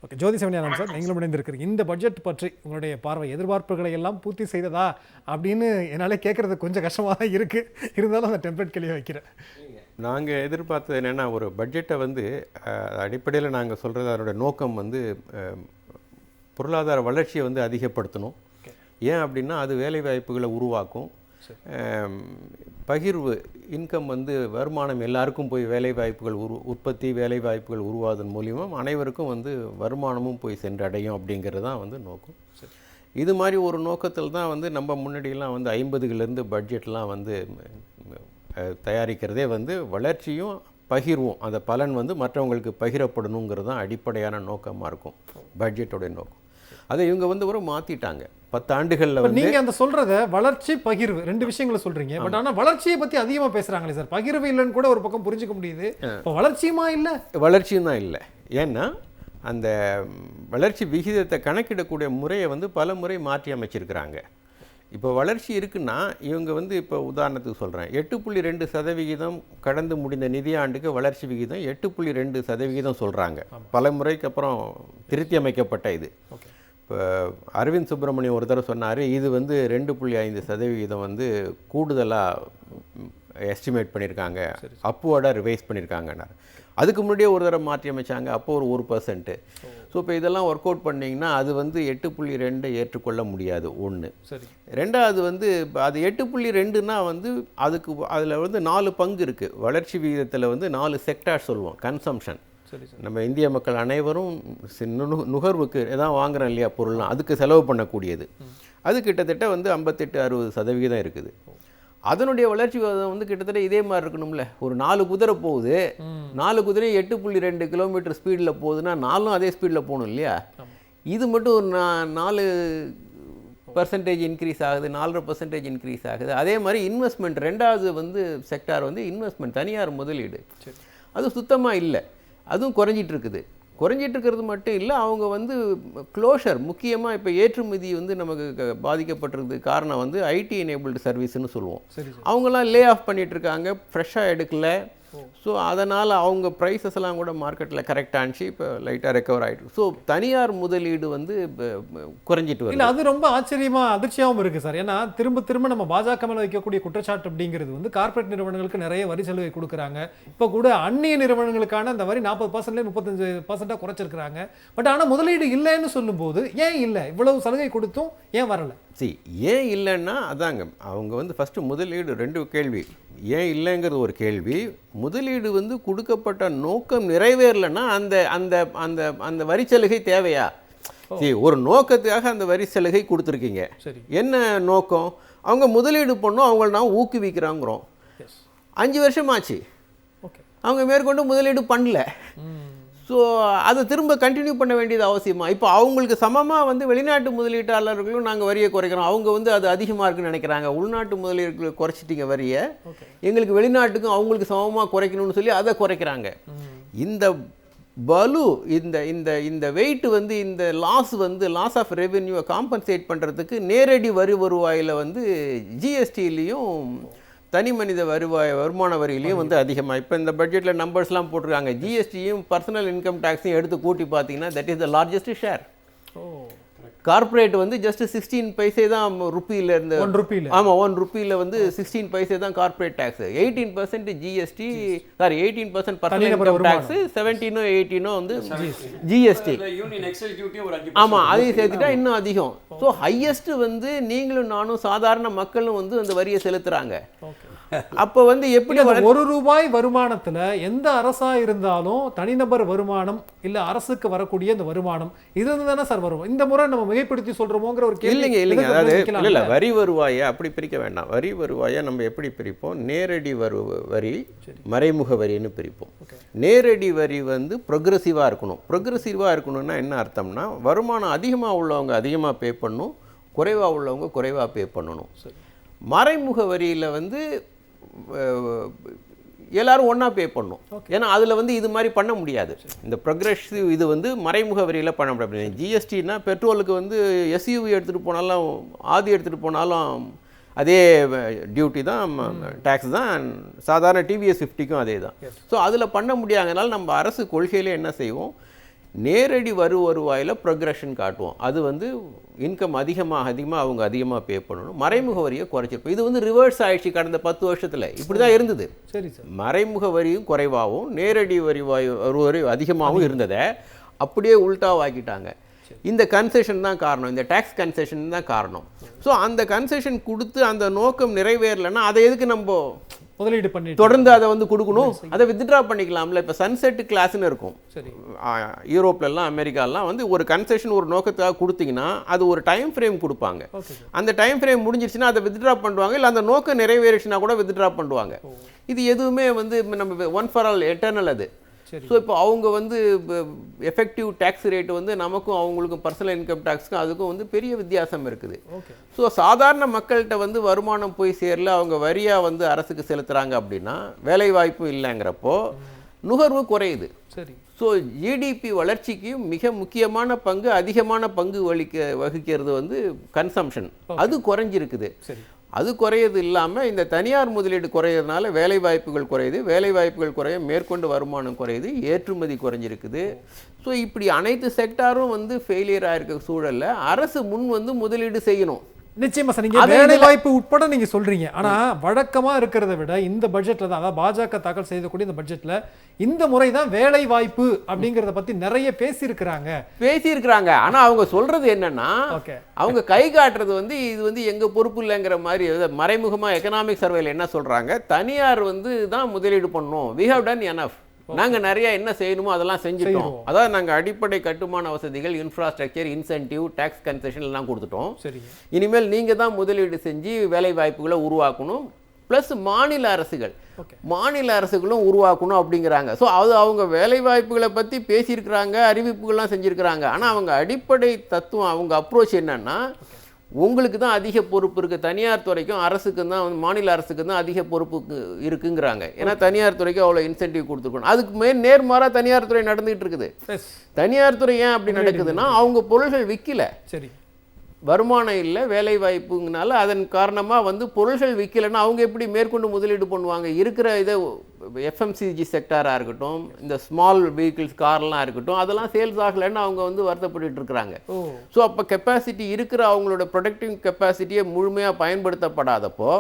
ஓகே, ஜோதி சிவஞானம் சார், நீங்களும் இணைந்திருக்கிறீங்க. இந்த பட்ஜெட் பற்றி உங்களுடைய பார்வை, எதிர்பார்ப்புகளை எல்லாம் பூர்த்தி செய்ததா அப்படின்னு என்னாலே கேட்கறது கொஞ்சம் கஷ்டமாக தான் இருக்கு. இருந்தாலும் அந்த டெம்ப்ளேட் கேள்வி வைக்கிறேன். நாங்கள் எதிர்பார்த்தது என்னென்னா, ஒரு பட்ஜெட்டை அடிப்படையில் நாங்கள் சொல்கிறது அதனுடைய நோக்கம் பொருளாதார வளர்ச்சியை அதிகப்படுத்தணும். ஏன் அப்படின்னா அது வேலை வாய்ப்புகளை உருவாக்கும். பகிர்வு இன்கம் வருமானம் எல்லாருக்கும் போய் வேலை வாய்ப்புகள் உற்பத்தி வேலை வாய்ப்புகள் உருவாவதன் மூலியமாக அனைவருக்கும் வருமானமும் போய் சென்றடையும் அப்படிங்கிறது தான் நோக்கம். இது மாதிரி ஒரு நோக்கத்தில் தான் நம்ம முன்னாடியெல்லாம் 50களிலிருந்து பட்ஜெட்லாம் தயாரிக்கிறதே வளர்ச்சியும் பகிர்வும் அந்த பலன் மற்றவங்களுக்கு பகிரப்படணுங்கிறது தான் அடிப்படையான நோக்கமாக இருக்கும் பட்ஜெட்டோடைய நோக்கம். அதை இவங்க ஒரு மாற்றிட்டாங்க 10 ஆண்டுகளில். நீங்க அந்த சொல்றத வளர்ச்சி பகிர்வு 2 விஷயங்களை சொல்றீங்க. பட் ஆனால் வளர்ச்சியை பற்றி அதிகமாக பேசுகிறாங்களே சார். பகிர்வு இல்லைன்னு கூட ஒரு பக்கம் புரிஞ்சுக்க முடியுது. இப்போ வளர்ச்சியுமா இல்லை? வளர்ச்சியும் தான் இல்லை. ஏன்னா அந்த வளர்ச்சி விகிதத்தை கணக்கிடக்கூடிய முறையை பல முறை மாற்றி அமைச்சிருக்கிறாங்க. இப்போ வளர்ச்சி இருக்குன்னா இவங்க இப்போ உதாரணத்துக்கு சொல்கிறேன், 8.2% கடந்து முடிந்த நிதியாண்டுக்கு வளர்ச்சி விகிதம் 8.2% சொல்கிறாங்க. பல முறைக்கு அப்புறம் திருத்தி அமைக்கப்பட்ட இது. இப்போ அரவிந்த் சுப்பிரமணியம் ஒரு தடவை சொன்னார், இது 2.5% கூடுதலாக எஸ்டிமேட் பண்ணியிருக்காங்க, அப்வர்டாக ரிவைஸ் பண்ணியிருக்காங்கன்னார். அதுக்கு முன்னாடியே ஒரு தடவை மாற்றி அமைச்சாங்க, அப்போ ஒரு 1%. ஸோ இப்போ இதெல்லாம் ஒர்க் அவுட் பண்ணிங்கன்னா அது வந்து 8.2 ஏற்றுக்கொள்ள முடியாது ஒன்று. சரி. ரெண்டாவது வந்து அது 8.2னா வந்து அதுக்கு அதில் வந்து 4 பங்கு இருக்குது. வளர்ச்சி விகிதத்தில் வந்து 4 செக்டார் சொல்லுவோம். கன்சம்ஷன், நம்ம இந்திய மக்கள் அனைவரும் நுகர்வுக்கு எதாவது வாங்குறோம் இல்லையா பொருள்லாம், அதுக்கு செலவு பண்ணக்கூடியது. அது கிட்டத்தட்ட வந்து 58-60% இருக்குது. அதனுடைய வளர்ச்சி வந்து கிட்டத்தட்ட இதே மாதிரி இருக்கணும்ல. ஒரு 4 குதிரை போகுது, 4 குதிரையும் 8.2 கிலோமீட்டர் ஸ்பீடில் போகுதுன்னா 4ம் அதே ஸ்பீடில் போகணும் இல்லையா? இது மட்டும் ஒரு 4% இன்க்ரீஸ் ஆகுது, 4.5% இன்க்ரீஸ் ஆகுது. அதே மாதிரி இன்வெஸ்ட்மெண்ட், ரெண்டாவது வந்து செக்டார் வந்து இன்வெஸ்ட்மெண்ட், தனியார் முதலீடு, அது சுத்தமாக இல்லை, அதுவும் குறைஞ்சிட்டு இருக்குது. குறைஞ்சிட்டு இருக்கிறது மட்டும் இல்லை, அவங்க வந்து க்ளோஷர், முக்கியமாக இப்போ ஏற்றுமதி வந்து நமக்கு பாதிக்கப்பட்டிருக்கிறது காரணம் வந்து ஐடி எனேபிள்டு சர்வீஸ்னு சொல்லுவோம். அவங்களாம் லே ஆஃப் பண்ணிகிட்ருக்காங்க, ஃப்ரெஷ்ஷாக எடுக்கலை. ஸோ அதனால் அவங்க ப்ரைஸஸ் எல்லாம் கூட மார்க்கெட்டில் கரெக்டாக இருந்துச்சு, இப்போ லைட்டாக ரெக்கவர் ஆகிட்டு. ஸோ தனியார் முதலீடு வந்து குறைஞ்சிட்டு வருது. இல்லை, அது ரொம்ப ஆச்சரியமாக அதிர்ச்சியாகவும் இருக்குது சார். ஏன்னா திரும்ப திரும்ப நம்ம பாஜக மேலே வைக்கக்கூடிய குற்றச்சாட்டு அப்படிங்கிறது வந்து கார்ப்பரேட் நிறுவனங்களுக்கு நிறைய வரி சலுகை கொடுக்குறாங்க. இப்போ கூட அந்நிய நிறுவனங்களுக்கான அந்த வரி 40% 35% குறைச்சிருக்கிறாங்க. பட் ஆனால் முதலீடு இல்லைன்னு சொல்லும்போது ஏன் இல்லை, இவ்வளவு சலுகை கொடுத்தும் ஏன் வரலை? சரி, ஏன் இல்லைன்னா அதாங்க அவங்க வந்து ஃபஸ்ட்டு முதலீடு 2 கேள்வி. ஏன் இல்லைங்கிறது ஒரு கேள்வி. முதலீடு வந்து கொடுக்கப்பட்ட நோக்கம் நிறைவேறலைன்னா அந்த அந்த அந்த அந்த வரி சலுகை தேவையா? சரி, ஒரு நோக்கத்துக்காக அந்த வரி சலுகை கொடுத்துருக்கீங்க. என்ன நோக்கம்? அவங்க முதலீடு பண்ணோம், அவங்கள நான் ஊக்குவிக்கிறாங்கிறோம். 5 வருஷமாச்சு, அவங்க மேற்கொண்டு முதலீடு பண்ணல. ஸோ அதை திரும்ப கண்டினியூ பண்ண வேண்டியது அவசியமா? இப்போ அவங்களுக்கு சமமாக வந்து வெளிநாட்டு முதலீட்டாளர்களும் நாங்கள் வரியை குறைக்கிறோம், அவங்க வந்து அது அதிகமாக இருக்குன்னு நினைக்கிறாங்க. உள்நாட்டு முதலீடுகளை குறைச்சிட்டிங்க வரியை, எங்களுக்கு வெளிநாட்டுக்கும் அவங்களுக்கு சமமாக குறைக்கணும்னு சொல்லி அதை குறைக்கிறாங்க. இந்த பலு, இந்த இந்த இந்த வெயிட் வந்து, இந்த லாஸ் ஆஃப் ரெவென்யூவை காம்பன்சேட் பண்ணுறதுக்கு நேரடி வருவாயில் வந்து ஜிஎஸ்டிலையும் தனி மனித வருமான வரியிலையும் வந்து அதிகமாக இப்போ இந்த பட்ஜெட்டில் நம்பர்ஸ்லாம் போட்டிருக்காங்க. ஜிஎஸ்டியும் பர்சனல் இன்கம் டேக்ஸையும் எடுத்து கூட்டி பார்த்தீங்கன்னா that is the largest share. Corporate வந்து ஜஸ்ட் 16 பைசே தான் ருப்பியில் இருந்து. ஆமாம், 1 ருப்பியில் வந்து 16 பைசே தான் corporate tax. 18% GST, sorry 18% personal income tax, 17 18 வந்து ஜிஎஸ்டி. ஆமாம், அதையும் சேர்த்துட்டா இன்னும் அதிகம். ஸோ ஹையஸ்ட் வந்து நீங்களும் நானும் சாதாரண மக்களும் வந்து அந்த வரியை செலுத்துகிறாங்க. அப்போ வந்து எப்படி ₹1 வருமானத்தில் எந்த அரசா இருந்தாலும் தனிநபர் வருமானம் இல்லை அரசுக்கு வரக்கூடிய இந்த வருமானம் இது தானே சார் வரும். இந்த முறை நம்ம மிகைப்படுத்தி சொல்கிறோமோங்கிற ஒரு கேள்வி. இல்லைங்க, அதாவது இல்லை, வரி வருவாயை அப்படி பிரிக்க வேண்டாம். வரி வருவாயை நம்ம எப்படி பிரிப்போம்? நேரடி வரி, மறைமுக வரின்னு பிரிப்போம். நேரடி வரி வந்து ப்ரொக்ரெசிவாக இருக்கணும். ப்ரொக்ரெசிவாக இருக்கணும்னா என்ன அர்த்தம்னா, வருமானம் அதிகமாக உள்ளவங்க அதிகமாக பே பண்ணணும், குறைவாக உள்ளவங்க குறைவாக பே பண்ணணும். மறைமுக வரியில் வந்து எல்லாரும் ஒன்றா பே பண்ணும். ஏன்னா அதில் வந்து இது மாதிரி பண்ண முடியாது. இந்த ப்ரொக்ரெசிவ் இது வந்து மறைமுக வரியில் பண்ண முடியாது. ஜிஎஸ்டினா பெட்ரோலுக்கு வந்து எஸ்யூவி எடுத்துகிட்டு போனாலும் ஆதி எடுத்துகிட்டு போனாலும் அதே டியூட்டி தான், டேக்ஸ் தான். சாதாரண டிவிஎஸ் 50க்கும் அதே தான். ஸோ அதில் பண்ண முடியாதனால நம்ம அரசு கொள்கையில் என்ன செய்வோம், நேரடி வருவாயில் ப்ரொக்ரெஷன் காட்டுவோம். அது வந்து இன்கம் அதிகமாக அவங்க அதிகமாக பே பண்ணணும், மறைமுக வரியை குறைச்சிருப்போம். இது வந்து ரிவர்ஸ் ஆயிடுச்சு கடந்த 10 வருஷத்தில். இப்படி தான் இருந்தது. சரி சார், மறைமுக வரியும் குறைவாகவும் நேரடி வரி அதிகமாகவும் இருந்ததை அப்படியே உல்டாவாக்கிட்டாங்க. இந்த கன்செஷன் தான் காரணம், இந்த டேக்ஸ் கன்செஷன் தான் காரணம். ஸோ அந்த கன்செஷன் கொடுத்து அந்த நோக்கம் நிறைவேறலைன்னா அதை எதுக்கு நம்ம முதலீடு பண்ணி தொடர்ந்து அதை வந்து கொடுக்கணும்? அதை வித்ட்ரா பண்ணிக்கலாம்ல. இப்போ சன்செட் கிளாஸ்ன்னு இருக்கும் யூரோப்லலாம், அமெரிக்காலாம் வந்து ஒரு கன்செஷன் ஒரு நோக்கத்துக்காக கொடுத்தீங்கன்னா அது ஒரு டைம் ஃப்ரேம் கொடுப்பாங்க. அந்த டைம் ஃப்ரேம் முடிஞ்சிருச்சுன்னா அதை வித்ட்ரா பண்ணுவாங்க, இல்லை அந்த நோக்கம் நிறைவேறிச்சுன்னா கூட வித்ட்ரா பண்ணுவாங்க. இது எதுவுமே வந்து நம்ம ஒன் ஃபார் ஆல் எட்டர்னல் அது. ஸோ இப்போ அவங்க வந்து எஃபெக்டிவ் டேக்ஸ் ரேட்டு வந்து நமக்கும் அவங்களுக்கும் பர்சனல் இன்கம் டேக்ஸுக்கும் அதுக்கும் வந்து பெரிய வித்தியாசம் இருக்குது. ஸோ சாதாரண மக்கள்கிட்ட வந்து வருமானம் போய் சேரல, அவங்க வரியாக வந்து அரசுக்கு செலுத்துகிறாங்க அப்படின்னா வேலை வாய்ப்பும் இல்லைங்கிறப்போ நுகர்வு குறையுது. சரி, ஸோ ஜிடிபி வளர்ச்சிக்கு மிக முக்கியமான பங்கு, அதிகமான பங்கு வகிக்கிறது வந்து கன்சம்ஷன். அது குறைஞ்சிருக்குது. சரி, அது குறையது இல்லாமல் இந்த தனியார் முதலீடு குறையிறதுனால வேலை வாய்ப்புகள் குறையுது, வேலை வாய்ப்புகள் குறைய மேற்கொண்டு வருமானம் குறையுது, ஏற்றுமதி குறைஞ்சிருக்குது. ஸோ இப்படி அனைத்து செக்டாரும் வந்து ஃபெயிலியர் ஆகிருக்க சூழலில் அரசு முன் வந்து முதலீடு செய்யணும். நிச்சயமா சார், நீங்க அது வேலை இதுல- வாய்ப்பு உட்பட நீங்க சொல்றீங்க. ஆனா வழக்கமா இருக்கிறத விட இந்த பட்ஜெட்ல தான், அதாவது பாஜக தாக்கல் செய்யக்கூடிய இந்த பட்ஜெட்ல இந்த முறை தான் வேலை வாய்ப்பு அப்படிங்கறத பத்தி நிறைய பேசியிருக்கிறாங்க. பேசியிருக்கிறாங்க. ஆனா அவங்க சொல்றது என்னன்னா, ஓகே. அவங்க கை காட்டுறது வந்து இது வந்து எங்க பொறுப்பு இல்லைங்கிற மாதிரி மறைமுகமா எக்கனாமிக் சர்வேல என்ன சொல்றாங்க, தனியார் வந்து தான் முதலீடு பண்ணணும், we have done enough, நாங்க நிறைய என்ன செய்யணுமோ அதெல்லாம் செஞ்சுட்டோம். செய்றோம். அதாவது நாங்க அடிப்படை கட்டுமான வசதிகள், இன்ஃப்ராஸ்ட்ரக்சர், இன்சென்டிவ், டாக்ஸ் கன்செஷன் எல்லாம் கொடுத்துட்டோம். சரிங்க. இனிமேல் நீங்க தான் முதலீடு செஞ்சு வேலை வாய்ப்புகளை உருவாக்கணும், ப்ளஸ் மாநில அரசுகள் ஓகே. மாநில அரசுகளும் உருவாக்கணும் அப்படிங்கிறாங்க. ஸோ அது அவங்க வேலை வாய்ப்புகளை பற்றி பேசியிருக்கிறாங்க, அறிவிப்புகள்லாம் செஞ்சுருக்கிறாங்க. ஆனால் அவங்க அடிப்படை தத்துவம், அவங்க அப்ரோச் என்னன்னா, உங்களுக்கு தான் அதிக பொறுப்பு இருக்குது, தனியார் துறைக்கும் அரசுக்கும் தான் மாநில அரசுக்கு தான் அதிக பொறுப்பு இருக்குங்கிறாங்க. ஏன்னா தனியார் துறைக்கு அவ்வளோ இன்சென்டிவ் கொடுத்துருக்கணும். அதுக்கு நேர்மாறாக தனியார் துறை நடந்துகிட்டு இருக்குது. எஸ். தனியார் துறை ஏன் அப்படி நடக்குதுன்னா, அவங்க பொருள்கள் விற்கல, சரி. வருமானம் இல்லை, வேலை வாய்ப்புங்கனால அதன் காரணமாக வந்து பொருள்கள் விற்கலைன்னா அவங்க எப்படி மேற்கொண்டு முதலீடு பண்ணுவாங்க? இருக்கிற இதை எஃப்எம்சிஜி செக்டாராக இருக்கட்டும், இந்த ஸ்மால் வெஹிக்கிள்ஸ் கார்லாம் இருக்கட்டும், அதெல்லாம் சேல்ஸ் ஆகலைன்னு அவங்க வந்து வருத்தப்பட்டு இருக்கிறாங்க. ஸோ அப்போ கெப்பாசிட்டி இருக்கிற அவங்களோட ப்ரொடக்டிவ் கெப்பாசிட்டியை முழுமையாக பயன்படுத்தப்படாதப்போ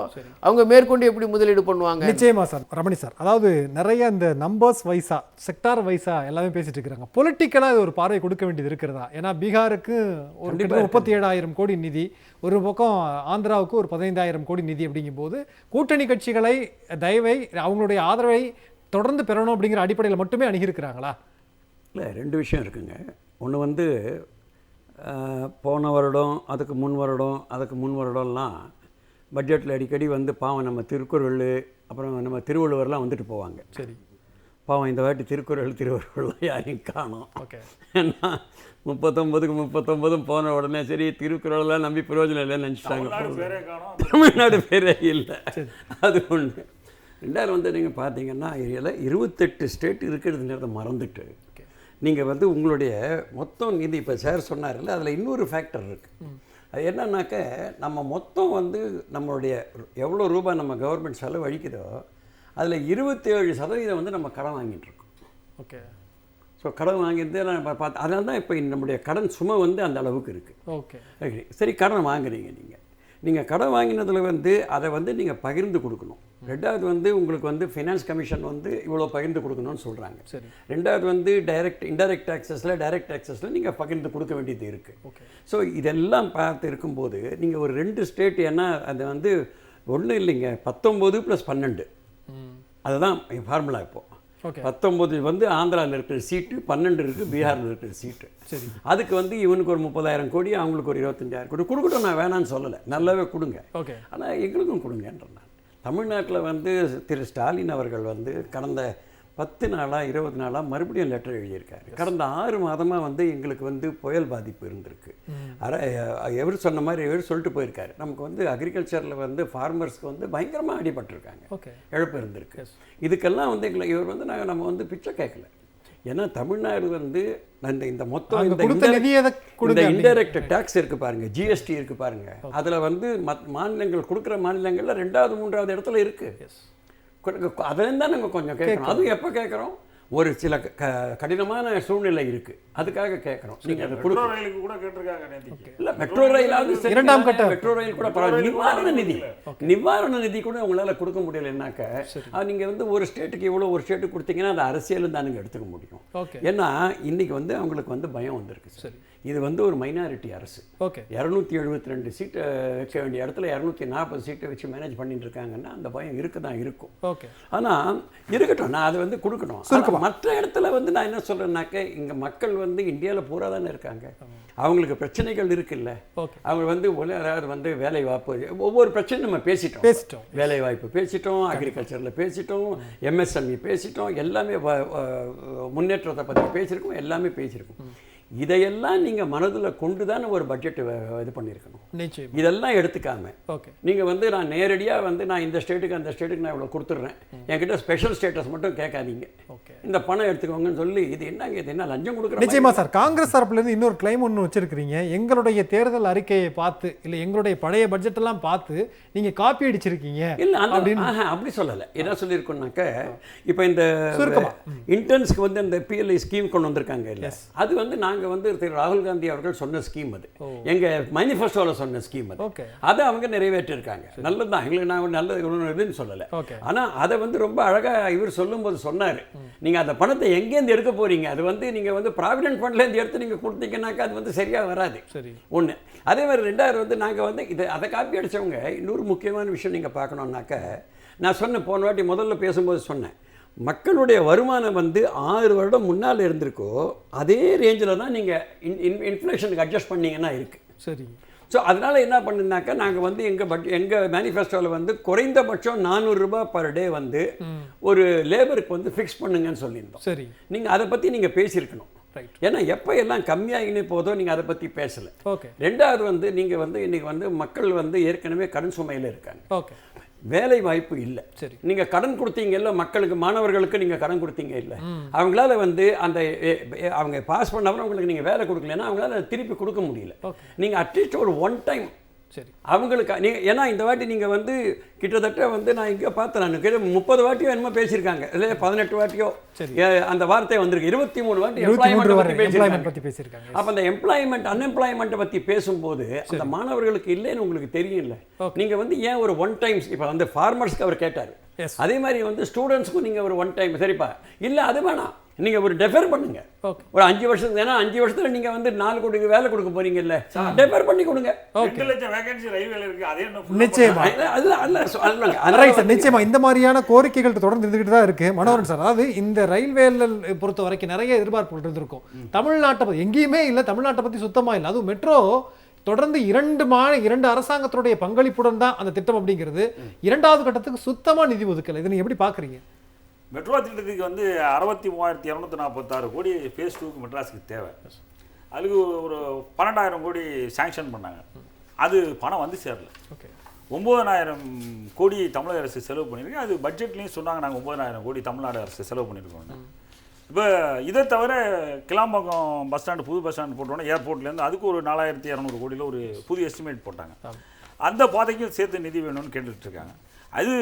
அவங்க மேற்கொண்டு எப்படி முதலீடு பண்ணுவாங்க? நிச்சயமா சார். ரமணி சார், அதாவது நிறைய இந்த நம்பர்ஸ் வைஸா, செக்டார் வைஸா எல்லாமே பேசிட்டு இருக்கிறாங்க. பொலிட்டிக்கலாக இது ஒரு பார்வை கொடுக்க வேண்டியது இருக்கிறதா? ஏன்னா பீகாருக்கு ஒரு 37,000 கோடி நிதி, ஒரு பக்கம் ஆந்திராவுக்கு ஒரு 15,000 கோடி நிதி அப்படிங்கும்போது கூட்டணி கட்சிகளை தயவை அவங்களுடைய ஆதரவை தொடர்ந்து பெறணும் அப்படிங்கிற அடிப்படையில் மட்டுமே அணுகியிருக்கிறாங்களா? இல்லை, ரெண்டு விஷயம் இருக்குங்க. ஒன்று வந்து போன வருடம், அதுக்கு முன் வருடம்லாம் பட்ஜெட்டில் அடிக்கடி வந்து பாவம் நம்ம திருக்குறள், அப்புறம் நம்ம திருவள்ளுவர்லாம் வந்துட்டு போவாங்க. சரி. பாவம் இந்த வாட்டி திருவள்ளுவர்லாம் யாரையும் காணோம். ஓகே. ஏன்னா 39 போன உடனே சரி திருக்குறள்லாம் நம்பி பிரயோஜனம் இல்லைன்னு நினச்சிட்டாங்க. தமிழ்நாடு பேரே இல்லை. அது ஒன்று. ரெண்டாவது வந்து நீங்கள் பார்த்தீங்கன்னா 28 ஸ்டேட் இருக்கிறதுங்கிறத மறந்துட்டு நீங்கள் வந்து உங்களுடைய மொத்தம் நிதி, இப்போ சார் சொன்னார்ல, அதில் இன்னொரு ஃபேக்டர் இருக்குது. அது என்னன்னாக்க, நம்ம மொத்தம் வந்து நம்மளுடைய எவ்வளோ ரூபாய் நம்ம கவர்மெண்ட் செலவு அழிக்குதோ அதில் 27% வந்து நம்ம கடன் வாங்கிட்டு இருக்கோம். ஓகே. ஸோ கடன் வாங்கிட்டு நான் பார்த்து, அதனால தான் இப்போ நம்முடைய கடன் சுமை வந்து அந்த அளவுக்கு இருக்குது. ஓகே. சரி, கடன் வாங்குறீங்க நீங்கள் கடன் வாங்கினதில் வந்து அதை வந்து நீங்கள் பகிர்ந்து கொடுக்கணும். ரெண்டாவது வந்து உங்களுக்கு வந்து ஃபினான்ஸ் கமிஷன் வந்து இவ்வளோ பகிர்ந்து கொடுக்கணும்னு சொல்கிறாங்க. சரி. ரெண்டாவது வந்து இன்டைரக்ட் டைரக்ட் டாக்ஸஸில் நீங்கள் பகிர்ந்து கொடுக்க வேண்டியது இருக்குது. ஓகே. ஸோ இதெல்லாம் பார்த்து இருக்கும்போது நீங்கள் ஒரு 2 ஸ்டேட், ஏன்னா அது வந்து ஒன்றும் இல்லைங்க, 19 + 12 அதுதான் ஃபார்முலா. இப்போது 19 வந்து ஆந்திராவில் இருக்கிற சீட்டு, 12 இருக்குது பீகாரில் இருக்கிற சீட்டு. சரி. அதுக்கு வந்து இவனுக்கு ஒரு 30,000 கோடி, அவங்களுக்கு ஒரு 25,000 கோடி கொடுக்கட்டும். நான் வேணான்னு சொல்லலை, நல்லாவே கொடுங்க. ஓகே. ஆனால் எங்களுக்கும் கொடுங்கன்ற நான். தமிழ்நாட்டில் வந்து திரு ஸ்டாலின் அவர்கள் வந்து கடந்த 10 நாளாக 20 நாளாக மறுபடியும் லெட்டர் எழுதியிருக்காரு. கடந்த 6 மாதமாக வந்து எங்களுக்கு வந்து புயல் பாதிப்பு இருந்திருக்கு. எவர் சொன்ன மாதிரி எவர் சொல்லிட்டு போயிருக்காரு, நமக்கு வந்து அக்ரிகல்ச்சரில் வந்து ஃபார்மர்ஸ்க்கு வந்து பயங்கரமாக அடிபட்டிருக்காங்க, இழப்பு இருந்திருக்கு. இதுக்கெல்லாம் வந்து இவர் வந்து நம்ம வந்து பிச்சை கேட்கல. ஏன்னா தமிழ்நாடு வந்து இந்த மொத்தம் இந்த இன்டைரக்ட் டேக்ஸ் இருக்குது பாருங்கள், ஜிஎஸ்டி இருக்குது பாருங்கள், அதில் வந்து மாநிலங்கள் கொடுக்குற மாநிலங்களில் 2வது 3வது இடத்துல இருக்குது. அதுலேருந்து தான் நாங்கள் கொஞ்சம் கேட்குறோம். அதுவும் எப்போ கேட்குறோம், ஒரு சில கடினமான சூழ்நிலை இருக்குது, அதுக்காக கேட்குறோம். நீங்கள் அதை மெட்ரோ ரயிலுக்கு கூட கேட்டிருக்காங்க. இல்லை, மெட்ரோ ரயிலாவது 2ஆம் கட்ட மெட்ரோ ரயில் கூட பரவாயில்ல, நிவாரண நிதி கூட உங்களால் கொடுக்க முடியலைன்னாக்க நீங்கள் வந்து ஒரு ஸ்டேட்டுக்கு இவ்வளோ, ஒரு ஸ்டேட்டுக்கு கொடுத்தீங்கன்னா அது அரசியலும் தான் நீங்கள் எடுத்துக்க முடியும். ஏன்னா இன்றைக்கி வந்து அவங்களுக்கு வந்து பயம் வந்திருக்கு. சரி, இது வந்து ஒரு மைனாரிட்டி அரசு. ஓகே. 272 சீட்டை வைக்க வேண்டிய இடத்துல 240 சீட்டை வச்சு மேனேஜ் பண்ணிட்டு இருக்காங்கன்னா அந்த பயம் இருக்க தான் இருக்கும். ஓகே. ஆனால் இருக்கட்டும், நான் அதை வந்து கொடுக்கணும். மற்ற இடத்துல வந்து நான் என்ன சொல்கிறேன்னாக்க, இங்கே மக்கள் வந்து இந்தியாவில் பூரா தானே இருக்காங்க, அவங்களுக்கு பிரச்சனைகள் இருக்குல்ல. அவங்க வந்து வந்து வேலை வாய்ப்பு, ஒவ்வொரு பிரச்சனையும் நம்ம பேசிட்டோம். வேலை வாய்ப்பு பேசிட்டோம், அக்ரிகல்ச்சரில் பேசிட்டோம், எம்எஸ்எம்இ பேசிட்டோம், எல்லாமே முன்னேற்றத்தை பற்றி பேசியிருக்கோம், எல்லாமே பேசியிருக்கோம். இதையெல்லாம் நீங்கள் மனதில் கொண்டு தானே ஒரு பட்ஜெட்டு இது பண்ணியிருக்கணும். நிச்சயம். இதெல்லாம் எடுத்துக்காம நீங்கள் வந்து நான் நேரடியாக வந்து நான் இந்த ஸ்டேட்டுக்கு அந்த ஸ்டேட்டுக்கு நான் இவ்வளோ கொடுத்துட்றேன், என்கிட்ட ஸ்பெஷல் ஸ்டேட்டஸ் மட்டும் கேட்காதீங்க, இந்த பணம் எடுத்துக்கோங்கன்னு சொல்லி இது என்னங்க, இது என்ன லஞ்சம் கொடுக்குற? நிச்சயமா சார். காங்கிரஸ் தரப்புலேருந்து இன்னொரு கிளைம் ஒன்று வச்சிருக்கிறீங்க, எங்களுடைய தேர்தல் அறிக்கையை பார்த்து இல்லை எங்களுடைய பழைய பட்ஜெட்டெல்லாம் பார்த்து நீங்கள் காப்பி அடிச்சிருக்கீங்க. இல்லை, அப்படி சொல்லலை. என்ன சொல்லியிருக்கோம்னாக்க, இப்போ இந்த இன்டர்ன்ஸ்க்கு வந்து அந்த பிஎல்ஐ ஸ்கீம் கொண்டு வந்திருக்காங்க இல்லை, அது வந்து நாங்கள் நாங்கள் வந்து திரு ராகுல் காந்தி அவர்கள் சொன்ன ஸ்கீம் அது, எங்கள் மேனிஃபெஸ்டோவில் சொன்ன ஸ்கீம் அது. ஓகே. அதை அவங்க நிறைவேற்றிருக்காங்க. நல்லது தான், எங்களுக்கு நான் நல்லது இதுன்னு சொல்லலை. ஆனால் அதை வந்து ரொம்ப அழகாக இவர் சொல்லும்போது சொன்னார், நீங்கள் அந்த பணத்தை எங்கேருந்து எடுக்க போகிறீங்க, அது வந்து நீங்கள் வந்து ப்ராவிடென்ட் ஃபண்ட்லேருந்து எடுத்து நீங்கள் கொடுத்தீங்கன்னாக்கா அது வந்து சரியாக வராது. சரி. ஒன்று. அதே மாதிரி ரெண்டாவது வந்து நாங்கள் வந்து அதை காப்பி அடித்தவங்க இன்னொரு முக்கியமான விஷயம் நீங்கள் பார்க்கணுன்னாக்க, நான் சொன்னேன் போன வாட்டி முதல்ல பேசும்போது சொன்னேன், மக்களுடைய வருமானம் வந்து 6 வருடம் முன்னால் இருந்திருக்கோ அதே ரேஞ்சில் தான் நீங்கள் இன்ஃப்ளேஷனுக்கு அட்ஜஸ்ட் பண்ணிங்கன்னா இருக்குது. சரி. ஸோ அதனால் என்ன பண்ணுனாக்கா, நாங்கள் வந்து எங்கள் மேனிஃபெஸ்டோவில் வந்து குறைந்தபட்சம் 400 ரூபாய் பர் டே வந்து ஒரு லேபருக்கு வந்து ஃபிக்ஸ் பண்ணுங்கன்னு சொல்லியிருந்தோம். சரி. நீங்கள் அதை பற்றி நீங்கள் பேசியிருக்கணும். ஏன்னா எப்போ எல்லாம் கம்மியாகினே போதோ நீங்கள் அதை பற்றி பேசலை. ஓகே. ரெண்டாவது வந்து நீங்கள் வந்து இன்றைக்கி வந்து மக்கள் வந்து ஏற்கனவே கடன் சுமையில் இருக்காங்க. ஓகே. வேலை வாய்ப்பு இல்லை. சரி. நீங்கள் கடன் கொடுத்தீங்கல்ல மக்களுக்கு, மாணவர்களுக்கு நீங்கள் கடன் கொடுத்தீங்க இல்லை, அவங்களால வந்து அந்த அவங்க பாஸ் பண்ணவரை உங்களுக்கு நீங்கள் வேலை கொடுக்கலன்னா அவங்களால திருப்பி கொடுக்க முடியல. நீங்கள் அட்லீஸ்ட் ஒரு ஒன் டைம் சரி அவங்களுக்கு நீங்கள், ஏன்னா இந்த வாட்டி நீங்கள் வந்து கிட்டத்தட்ட வந்து நான் இங்கே பார்த்தேன், நான் 30 வாட்டியோ என்னமோ பேசியிருக்காங்க, இல்லை 18 வாட்டியோ அந்த வார்த்தை வந்திருக்கு. 23 வாட்டி எம்ப்ளாய்மெண்ட் பற்றி பேசியிருக்காங்க. அப்போ அந்த எம்ப்ளாய்மெண்ட் அன்எம்ப்ளாய்மெண்ட்டை பற்றி பேசும்போது அந்த மாணவர்களுக்கு இல்லைன்னு உங்களுக்கு தெரியும் இல்லை. நீங்கள் வந்து ஏன் ஒரு ஒன் டைம்ஸ், இப்போ வந்து ஃபார்மர்ஸ்க்கு அவர் கேட்டார், அதே மாதிரி வந்து ஸ்டூடெண்ட்ஸ்க்கும் நீங்கள் ஒரு ஒன் டைம் சரிப்பா இல்லை அது வேணாம், நீங்கள் ஒரு டெஃபர் பண்ணுங்க ஒரு 5 வருஷத்துக்கு. ஏன்னா 5 வருஷத்துல நீங்கள் வந்து 4 கோடி வேலை கொடுக்க போறீங்கல்ல, டெஃபர் பண்ணி கொடுங்க. 2 லட்சம் வேகன்சி ரயில்வேல இருக்கு, அதே நிச்சயமா நிச்சயமா இந்த மாதிரியான கோரிக்கைகள் தொடர்ந்து இருந்துகிட்டு தான் இருக்கு. மனோகரன் சார், அதாவது இந்த ரயில்வேல பொறுத்த வரைக்கும் நிறைய எதிர்பார்ப்புகள் இருந்திருக்கும். தமிழ்நாட்டை பற்றி எங்கேயுமே இல்லை, தமிழ்நாட்டை பற்றி சுத்தமா இல்லை. அதுவும் மெட்ரோ தொடர்ந்து 2 அரசாங்கத்துடைய பங்களிப்புடன் தான் அந்த திட்டம் அப்படிங்கிறது. 2வது கட்டத்துக்கு சுத்தமா நிதி ஒதுக்கல. இதை நீங்க எப்படி பாக்குறீங்க? மெட்ரோ திட்டத்துக்கு வந்து 63,246 கோடி ஃபேஸ் 2க்கு மெட்ராஸுக்கு தேவை. அதுக்கு ஒரு 12,000 கோடி சாங்ஷன் பண்ணாங்க, அது பணம் வந்து சேரல. 9,000 கோடி தமிழக அரசு செலவு பண்ணியிருக்கு. அது பட்ஜெட்லேயும் சொன்னாங்க, நாங்கள் 9,000 கோடி தமிழ்நாடு அரசு செலவு பண்ணியிருக்கோம். இப்போ இதை தவிர கிளாம்பாக்கம் பஸ் ஸ்டாண்டு, புது பஸ் ஸ்டாண்டு போட்டோன்னா ஏர்போர்ட்லேருந்து அதுக்கு ஒரு 4,200 கோடியில் ஒரு புது எஸ்டிமேட் போட்டாங்க. அந்த பாதைக்கும் சேர்த்து நிதி வேணும்னு கேட்டுட்ருக்காங்க. அது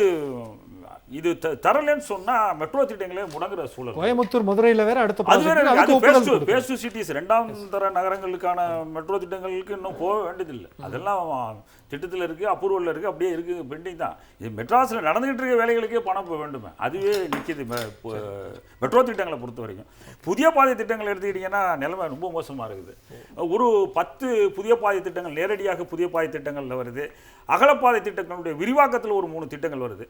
இது தரலன்னு சொன்னால் மெட்ரோ திட்டங்களே முடங்குற சூழல். கோயம்புத்தூர், மதுரையில் வேற அடுத்த அது வேற, அது பேஸ் 2 சிட்டிஸ் 2ஆம் தர நகரங்களுக்கான மெட்ரோ திட்டங்களுக்கு இன்னும் போக வேண்டியதில்லை. அதெல்லாம் திட்டத்தில் இருக்குது, அப்ரூவலில் இருக்குது, அப்படியே இருக்குது, பெண்டிங் தான். இது மெட்ராஸில் நடந்துகிட்டு இருக்க வேலைகளுக்கே பணம் போக வேண்டுமே, அதுவே நிற்கிது மெட்ரோ திட்டங்களை பொறுத்த வரைக்கும். புதிய பாதை திட்டங்கள் எடுத்துக்கிட்டிங்கன்னா நிலைமை ரொம்ப மோசமாக இருக்குது. ஒரு 10 புதிய பாதை திட்டங்கள் நேரடியாக புதிய பாதை திட்டங்களில் வருது. அகலப்பாதை திட்டங்களுடைய விரிவாக்கத்தில் ஒரு 3 திட்டங்கள் வருது.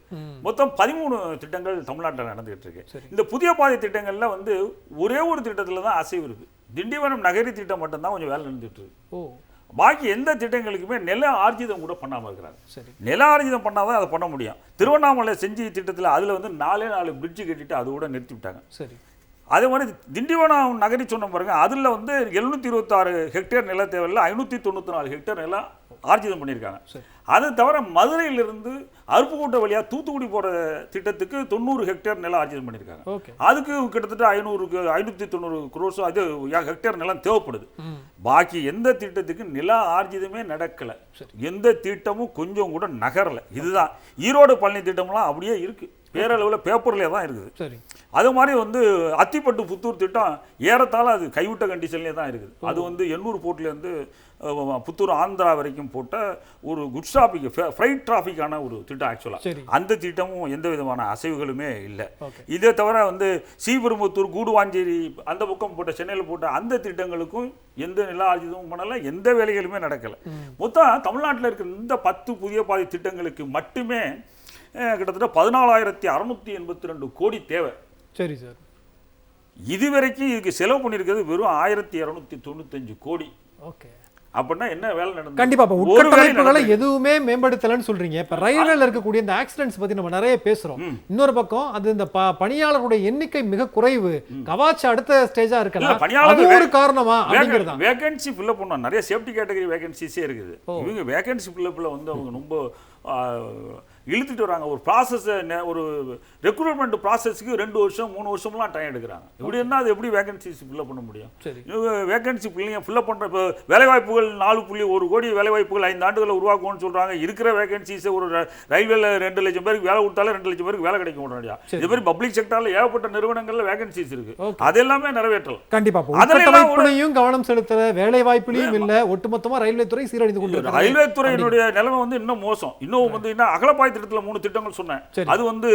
மொத்தம் 13 திட்டங்கள் தமிழ்நாட்டில் நடந்துகிட்டு இருக்கு. இந்த புதிய பாதை திட்டங்களில் வந்து ஒரே ஒரு திட்டத்தில் தான் அசைவு இருக்குது. திண்டிவனம் நகரி திட்டம் மட்டும்தான் கொஞ்சம் வேலை நடந்துட்டு இருக்கு. பாக்கி எந்த திட்டங்களுக்குமே நில ஆர்ஜிதம் கூட பண்ணாமல் இருக்கிறாங்க. நில ஆர்ஜிதம் பண்ணாதான் அதை பண்ண முடியும். திருவண்ணாமலை செஞ்சி திட்டத்தில் அதில் வந்து 4 பிரிட்ஜு கட்டிட்டு அது கூட நிறுத்தி விட்டாங்க. சரி, அதே மாதிரி திண்டிவனம் நகரி சொன்ன பாருங்க, அதில் வந்து 726 ஹெக்டேர் நில தேவையில்லை, 594 ஹெக்டேர் நிலம் ஆர்ஜிதம் பண்ணியிருக்காங்க. அது தவிர மதுரையிலிருந்து அருப்புக்கோட்டை வழியாக தூத்துக்குடி போகிற திட்டத்துக்கு 90 ஹெக்டேர் நிலம் ஆர்ஜிதம் பண்ணியிருக்காங்க. அதுக்கு கிட்டத்தட்ட 590 crores அது ஹெக்டேர் நிலம் தேவைப்படுது. பாக்கி எந்த திட்டத்துக்கு நில ஆர்ஜிதமே நடக்கலை, எந்த திட்டமும் கொஞ்சம் கூட நகரலை. இதுதான் ஈரோடு பழனி திட்டம்லாம் அப்படியே இருக்குது, பேரளவில் பேப்பர்லேயே தான் இருக்குது. சரி, அது மாதிரி வந்து அத்திப்பட்டு புத்தூர் திட்டம் ஏறத்தாழ அது கைவிட்ட கண்டிஷன்லேயே தான் இருக்குது. அது வந்து 800 போர்ட்லேருந்து புத்தூர் ஆந்திரா வரைக்கும் போட்ட ஒரு குட்ஸ் டிராஃபிக், ஃப்ரைட் டிராஃபிக்கான ஒரு திட்டம். ஆக்சுவலாக அந்த திட்டமும் எந்த விதமான அசைவுகளுமே இல்லை. இதே தவிர வந்து ஸ்ரீபெரும்புத்தூர், கூடுவாஞ்சேரி அந்த பக்கம் போட்ட, சென்னையில் போட்ட அந்த திட்டங்களுக்கும் எந்த நில ஆர்ஜிதமும் பண்ணலை, எந்த வேலைகளுமே நடக்கலை. மொத்தம் தமிழ்நாட்டில் இருக்கிற இந்த 10 புதிய பாதை திட்டங்களுக்கு மட்டுமே கிட்டத்தட்ட 14,682 கோடி தேவை. சரி சார், இதுவரைக்கும் இதுக்கு செலவு பண்ணியிருக்கிறது வெறும் 1,295 கோடி. ஓகே, அப்படின்னா என்ன வேலை நடந்தது? கண்டிப்பா இப்ப உட்கட்டமைப்புகளை எதுவுமே மேம்படுத்தலன்னு சொல்றீங்க. இப்ப ரயில்வேல இருக்கக்கூடிய இந்த ஆக்சிடென்ட்ஸ் பத்தி நம்ம நிறைய பேசுறோம். இன்னொரு பக்கம் அது இந்த பணியாளர்களுடைய எண்ணிக்கை மிக குறைவு, கவாச்சு அடுத்த ஸ்டேஜா இருக்கலாம், அது ஒரு காரணமா அப்படிங்கிறது. வேகன்சி ஃபில்அப் பண்ணா நிறைய சேஃப்டி கேட்டகரி வேகன்சிஸே இருக்குது. இவங்க வேகன்சி ஃபில்அப்ல வந்து அவங்க ரொம்ப இழுத்துட்டு வராங்க. ஒரு ப்ராசஸை ஒரு ரெக்ரூட்மெண்ட் ப்ராசஸ்க்கு 2 வருஷம் 3 வருஷம்லாம் டைம் எடுக்கிறாங்க. இப்படி இருந்தால் அது எப்படி வேகன்சிஸ் ஃபில்லப் பண்ண முடியும்? வேகன்சி ஃபில்லப் பண்ணுற இப்போ வேலைவாய்ப்புகள் 4.1 கோடி வேலைவாய்ப்புகள் 5 ஆண்டுகளில் உருவாக்கும்னு சொல்கிறாங்க. இருக்கிற வேகன்சிஸை ஒரு ரயில்வேல 2 லட்சம் பேருக்கு வேலை கொடுத்தாலே 2 லட்சம் பேருக்கு வேலை கிடைக்க முடியா? இதே மாதிரி பப்ளிக் செக்டரில் ஏகப்பட்ட நிறுவனங்கள்ல வேகன்சிஸ் இருக்கு. அதெல்லாமே நிறைவேற்றலாம். கண்டிப்பா அதெல்லாம் கவனம் செலுத்துற வேலை வாய்ப்புலையும் இல்ல, ஒட்டுமொத்தமா ரயில்வே துறை சீரழிந்து கொண்டு இருக்கு. ரயில்வே துறையினுடைய நிலைமை வந்து இன்னும் மோசம். இன்னும் வந்து அகலப்பாய் திட்டத்தில் 3 திட்டங்கள் சொன்னேன். அது வந்து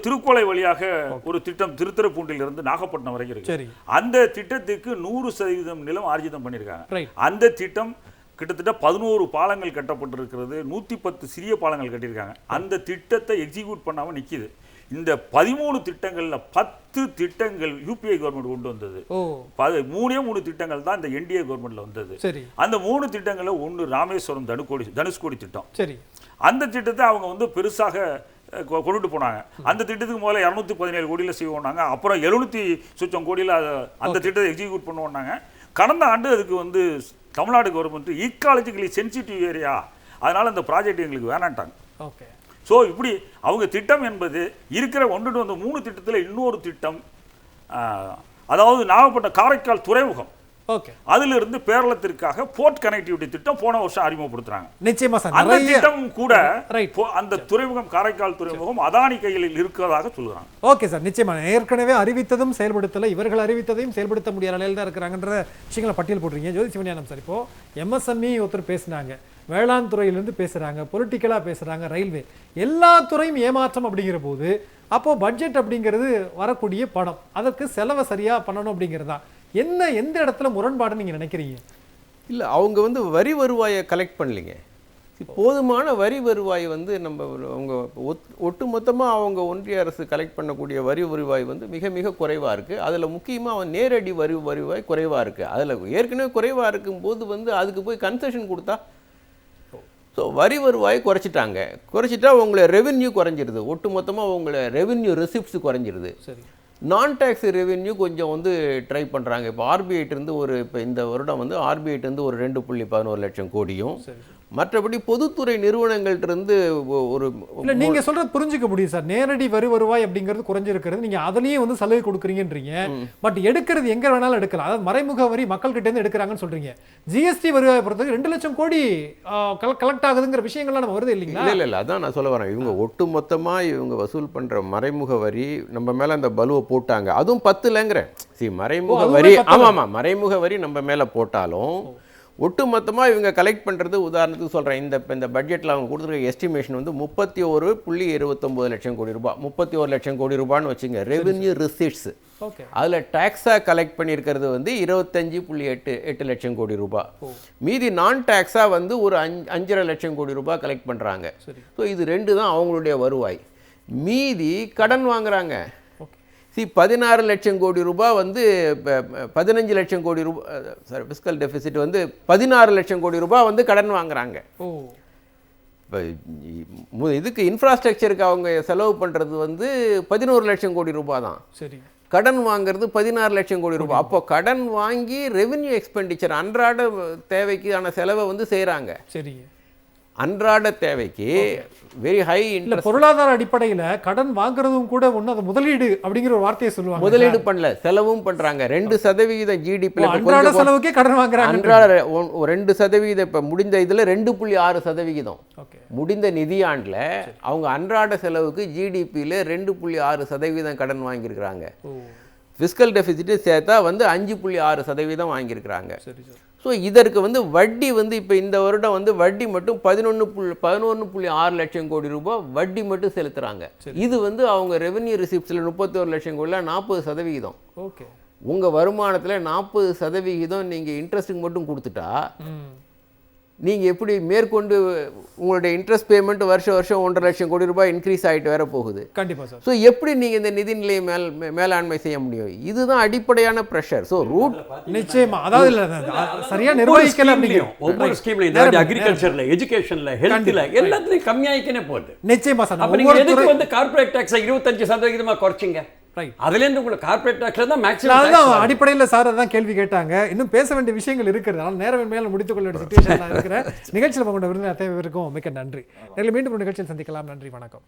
திருக்கோளை வழியாக ஒரு திட்டம் திருத்துறைப்பூண்டிலிருந்து நாகப்பட்டினம் வரைக்கும் இருக்கு. அந்த திட்டத்துக்கு 100% நிலம் ஆர்ஜிதம் பண்ணியிருக்காங்க. அந்த திட்டம் கிட்டத்தட்ட 11 பாலங்கள் கட்டப்பட்டிருக்கிறது, 110 சிறிய பாலங்கள் கட்டியிருக்காங்க. அந்த திட்டத்தை எக்ஸிக்யூட் பண்ணாமல் நிற்கிது. இந்த 13 திட்டங்கள்ல 10 திட்டங்கள் யூபிஐ கவர்மெண்ட் கொண்டு வந்தது. 3 திட்டங்கள் தான் இந்த என்டிஏ கவர்மெண்ட்ல வந்தது. அந்த 3 திட்டங்கள்ல ஒன்று ராமேஸ்வரம் தனுஷ்கோடி திட்டம். அந்த திட்டத்தை அவங்க வந்து பெருசாக கொண்டுட்டு போனாங்க. அந்த திட்டத்துக்கு முதல்ல 217 கோடியில் செய்வோம்னாங்க. அப்புறம் 700 சொச்சம் கோடியில் அந்த திட்டத்தை எக்ஸிக்யூட் பண்ணுவோம்னாங்க. கடந்த ஆண்டு அதுக்கு வந்து தமிழ்நாடு கவர்மெண்ட் ஈக்காலஜிக்கலி சென்சிட்டிவ் ஏரியா, அதனால அந்த ப்ராஜெக்ட் எங்களுக்கு வேணான்ட்டாங்க. ஸோ இப்படி அவங்க திட்டம் என்பது இருக்கிற 3 திட்டத்தில் இன்னொரு திட்டம், அதாவது நாகப்பட்டினம் காரைக்கால் துறைமுகம், அதிலிருந்து பேரளத்திற்காக போர்ட் கனெக்டிவிட்டி திட்டம் போன வருஷம் அறிமுகப்படுத்துறாங்க. நிச்சயமா சார், அந்த திட்டம் கூட அந்த துறைமுகம் காரைக்கால் துறைமுகம் அதானி கையில் இருக்கிறதாக சொல்றாங்க. ஓகே சார், நிச்சயமா ஏற்கனவே அறிவித்ததும் செயல்படுத்தல, இவர்கள் அறிவித்ததையும் செயல்படுத்த முடியாத நிலையில் தான் இருக்கிறாங்கன்ற விஷயங்களை பட்டியல் போடுறீங்க. ஜோதி சிவஞானம் சார், இப்போ எம்எஸ்எம்இ ஒருத்தர் பேசினாங்க, வேளாண் துறையிலிருந்து பேசுறாங்க, பொலிட்டிக்கலா பேசுறாங்க, ரயில்வே எல்லா துறையும் ஏமாற்றம் அப்படிங்கிற போது அப்போ பட்ஜெட் அப்படிங்கிறது வரக்கூடிய பணம், அதற்கு செலவை சரியா பண்ணணும் அப்படிங்கிறதா என்ன எந்த இடத்துல முரண்பாடுன்னு நீங்க நினைக்கிறீங்க? இல்லை, அவங்க வந்து வரி வருவாயை கலெக்ட் பண்ணலிங்க. போதுமான வரி வருவாய் வந்து அவங்க ஒட்டுமொத்தமாக அவங்க ஒன்றிய அரசு கலெக்ட் பண்ணக்கூடிய வரி வருவாய் வந்து மிக மிக குறைவாக இருக்குது. அதில் முக்கியமாக நேரடி வருவாய் குறைவாக இருக்குது. அதில் ஏற்கனவே குறைவாக இருக்கும்போது வந்து அதுக்கு போய் கன்செஷன் கொடுத்தா, ஸோ வரி வருவாய் குறைச்சிட்டா உங்களை ரெவென்யூ குறைஞ்சிருது, ஒட்டு மொத்தமாக உங்களை ரெவென்யூ ரெசிப்ட்ஸ் குறைஞ்சிருது. நான் டேக்ஸ் ரெவென்யூ கொஞ்சம் வந்து ட்ரை பண்ணுறாங்க. இப்போ ஆர்பிஐட்டிருந்து இப்போ இந்த வருடம் வந்து ஆர்பிஐட்டிருந்து ஒரு 2.11 லட்சம் கோடியும், மற்றபடி பொதுத்துறை நிறுவனங்கள்ட்டிருந்து ஒரு இல்லை நீங்கள் சொல்கிறது புரிஞ்சுக்க முடியும் சார். நேரடி வரி வருவாய் அப்படிங்கிறது குறைஞ்சிருக்கிறது, நீங்கள் அதுலேயும் வந்து சலுகை கொடுக்குறீங்கன்றீங்க. பட் எடுக்கிறது எங்கே வேணாலும் எடுக்கலாம், அதாவது மறைமுக வரி மக்கள்கிட்டேருந்து எடுக்கிறாங்கன்னு சொல்கிறீங்க. ஜிஎஸ்டி வருவாயை பொறுத்தவரைக்கும் 2 லட்சம் கோடி கலெக்ட் ஆகுதுங்கிற விஷயங்கள்லாம் நம்ம வருது இல்லைங்களா? இல்லை, அதான் நான் சொல்ல வரேன். இவங்க ஒட்டு மொத்தமாக இவங்க வசூல் பண்ணுற மறைமுக வரி நம்ம மேலே அந்த பலுவை போட்டாங்க, அதுவும் 10லங்கிறேன். மறைமுக வரி, ஆமாம், மறைமுக வரி நம்ம மேலே போட்டாலும் ஒட்டு மொத்தமாக இவங்க கலெக்ட் பண்ணுறது, உதாரணத்துக்கு சொல்கிறேன், இந்த பட்ஜெட்டில் அவங்க கொடுத்துருக்க எஸ்டிமேஷன் வந்து 31.29 லட்சம் கோடி ரூபாய், 31 லட்சம் கோடி ரூபான்னு வச்சுங்க ரெவென்யூ ரிசிப்ட்ஸ். அதில் டேக்ஸாக கலெக்ட் பண்ணியிருக்கிறது வந்து 25.8 லட்சம் கோடி ரூபாய். மீதி நான் டேக்ஸாக வந்து ஒரு 5.5 லட்சம் கோடி ரூபாய் கலெக்ட் பண்ணுறாங்க. ஸோ இது 2 தான் அவங்களுடைய வருவாய். மீதி கடன் வாங்குறாங்க. 16 லட்சம் கோடி ரூபாய் வந்து 15 லட்சம் கோடி ரூபாய், சாரி ஃபிஸ்கல் டெபிசிட் வந்து 16 லட்சம் கோடி ரூபாய் வந்து கடன் வாங்குறாங்க. இப்போ இதுக்கு இன்ஃப்ராஸ்ட்ரக்சருக்கு அவங்க செலவு பண்ணுறது வந்து 11 லட்சம் கோடி ரூபாய் தான். சரி, கடன் வாங்குறது 16 லட்சம் கோடி ரூபாய். அப்போ கடன் வாங்கி ரெவென்யூ எக்ஸ்பெண்டிச்சர் அன்றாட தேவைக்கான செலவை வந்து செய்கிறாங்க. சரி, அன்றாட தேவைக்கு வெரி ஹை இன்ட்ரெஸ்ட். பொருளாதார அடிப்படையில் கடன் வாங்குறதும் கூட ஒன்று, அது முதலீடு அப்படிங்கிற ஒரு வார்த்தையை சொல்லுவாங்க. முதலீடு பண்ணல, செலவும் பண்றாங்க. 2% ஜிடிபி அன்றாட செலவுக்கே கடன் வாங்குறாங்க. அன்றாட 2% இப்போ முடிந்த இதில் 2.6%. முடிந்த நிதியாண்டில் அவங்க அன்றாட செலவுக்கு ஜிடிபியில் 2.6% கடன் வாங்கியிருக்கிறாங்க. ஃபிஸ்கல் டெபிசிட் சேர்த்தா வந்து 5.6% வாங்கியிருக்கிறாங்க. ஸோ இதற்கு வந்து வட்டி வந்து இப்போ இந்த வருடம் வந்து வட்டி மட்டும் 11.6 லட்சம் கோடி ரூபாய் வட்டி மட்டும் செலுத்துகிறாங்க. இது வந்து அவங்க ரெவென்யூ ரிசிப்ட்ஸில் 31 லட்சம் கோடியில் 40%. ஓகே, உங்கள் வருமானத்தில் 40% நீங்கள் இன்ட்ரெஸ்ட்டுக்கு மட்டும் கொடுத்துட்டா நீங்கள் எப்படி மேற்கொண்டு உங்களுடைய இன்ட்ரெஸ்ட் பேமெண்ட் வருஷம் 1.5 லட்சம் கோடி ரூபாய் இன்க்ரீஸ் ஆகிட்டு வேற போகுது. கண்டிப்பாக சார். ஸோ எப்படி நீங்கள் இந்த நிதிநிலையை மேலாண்மை செய்ய முடியும்? இதுதான் அடிப்படையான ப்ரெஷர். ஸோ ரூட் நிச்சயமா, அதாவது சரியா நிர்வகிக்கல அப்படிங்கிற ஒவ்வொரு ஸ்கீம்லையும், அதாவது அக்ரிகல்ச்சர்ல, எஜுகேஷன்ல, ஹெல்த்ல எல்லாத்துலையும் கம்மியாயிக்கனே போகுது. நிச்சயமா சார். அப்போ நீங்கள் எதுக்கு வந்து கார்ப்பரேட் டேக்ஸை 25% குறைச்சிங்க? ரைட். அதுலேருந்து உங்களுக்கு கார்பரேட் டாக்ஸில் தான் மேக்ஸிமம் அதுதான் அடிப்படையில் சார் அதான் கேள்வி கேட்டாங்க. இன்னும் பேச வேண்டிய விஷயங்கள் இருக்கிறது. ஆனால் நேரம் மேலே முடித்துக்கொள்ள வேண்டிய சுச்சுவேஷன் இருக்கிற நிகழ்ச்சியில் உங்களோட விருந்தினர் அத்தனை பேருக்கும் மிக்க நன்றி. மீண்டும் ஒரு நிகழ்ச்சியில் சந்திக்கலாம். நன்றி, வணக்கம்.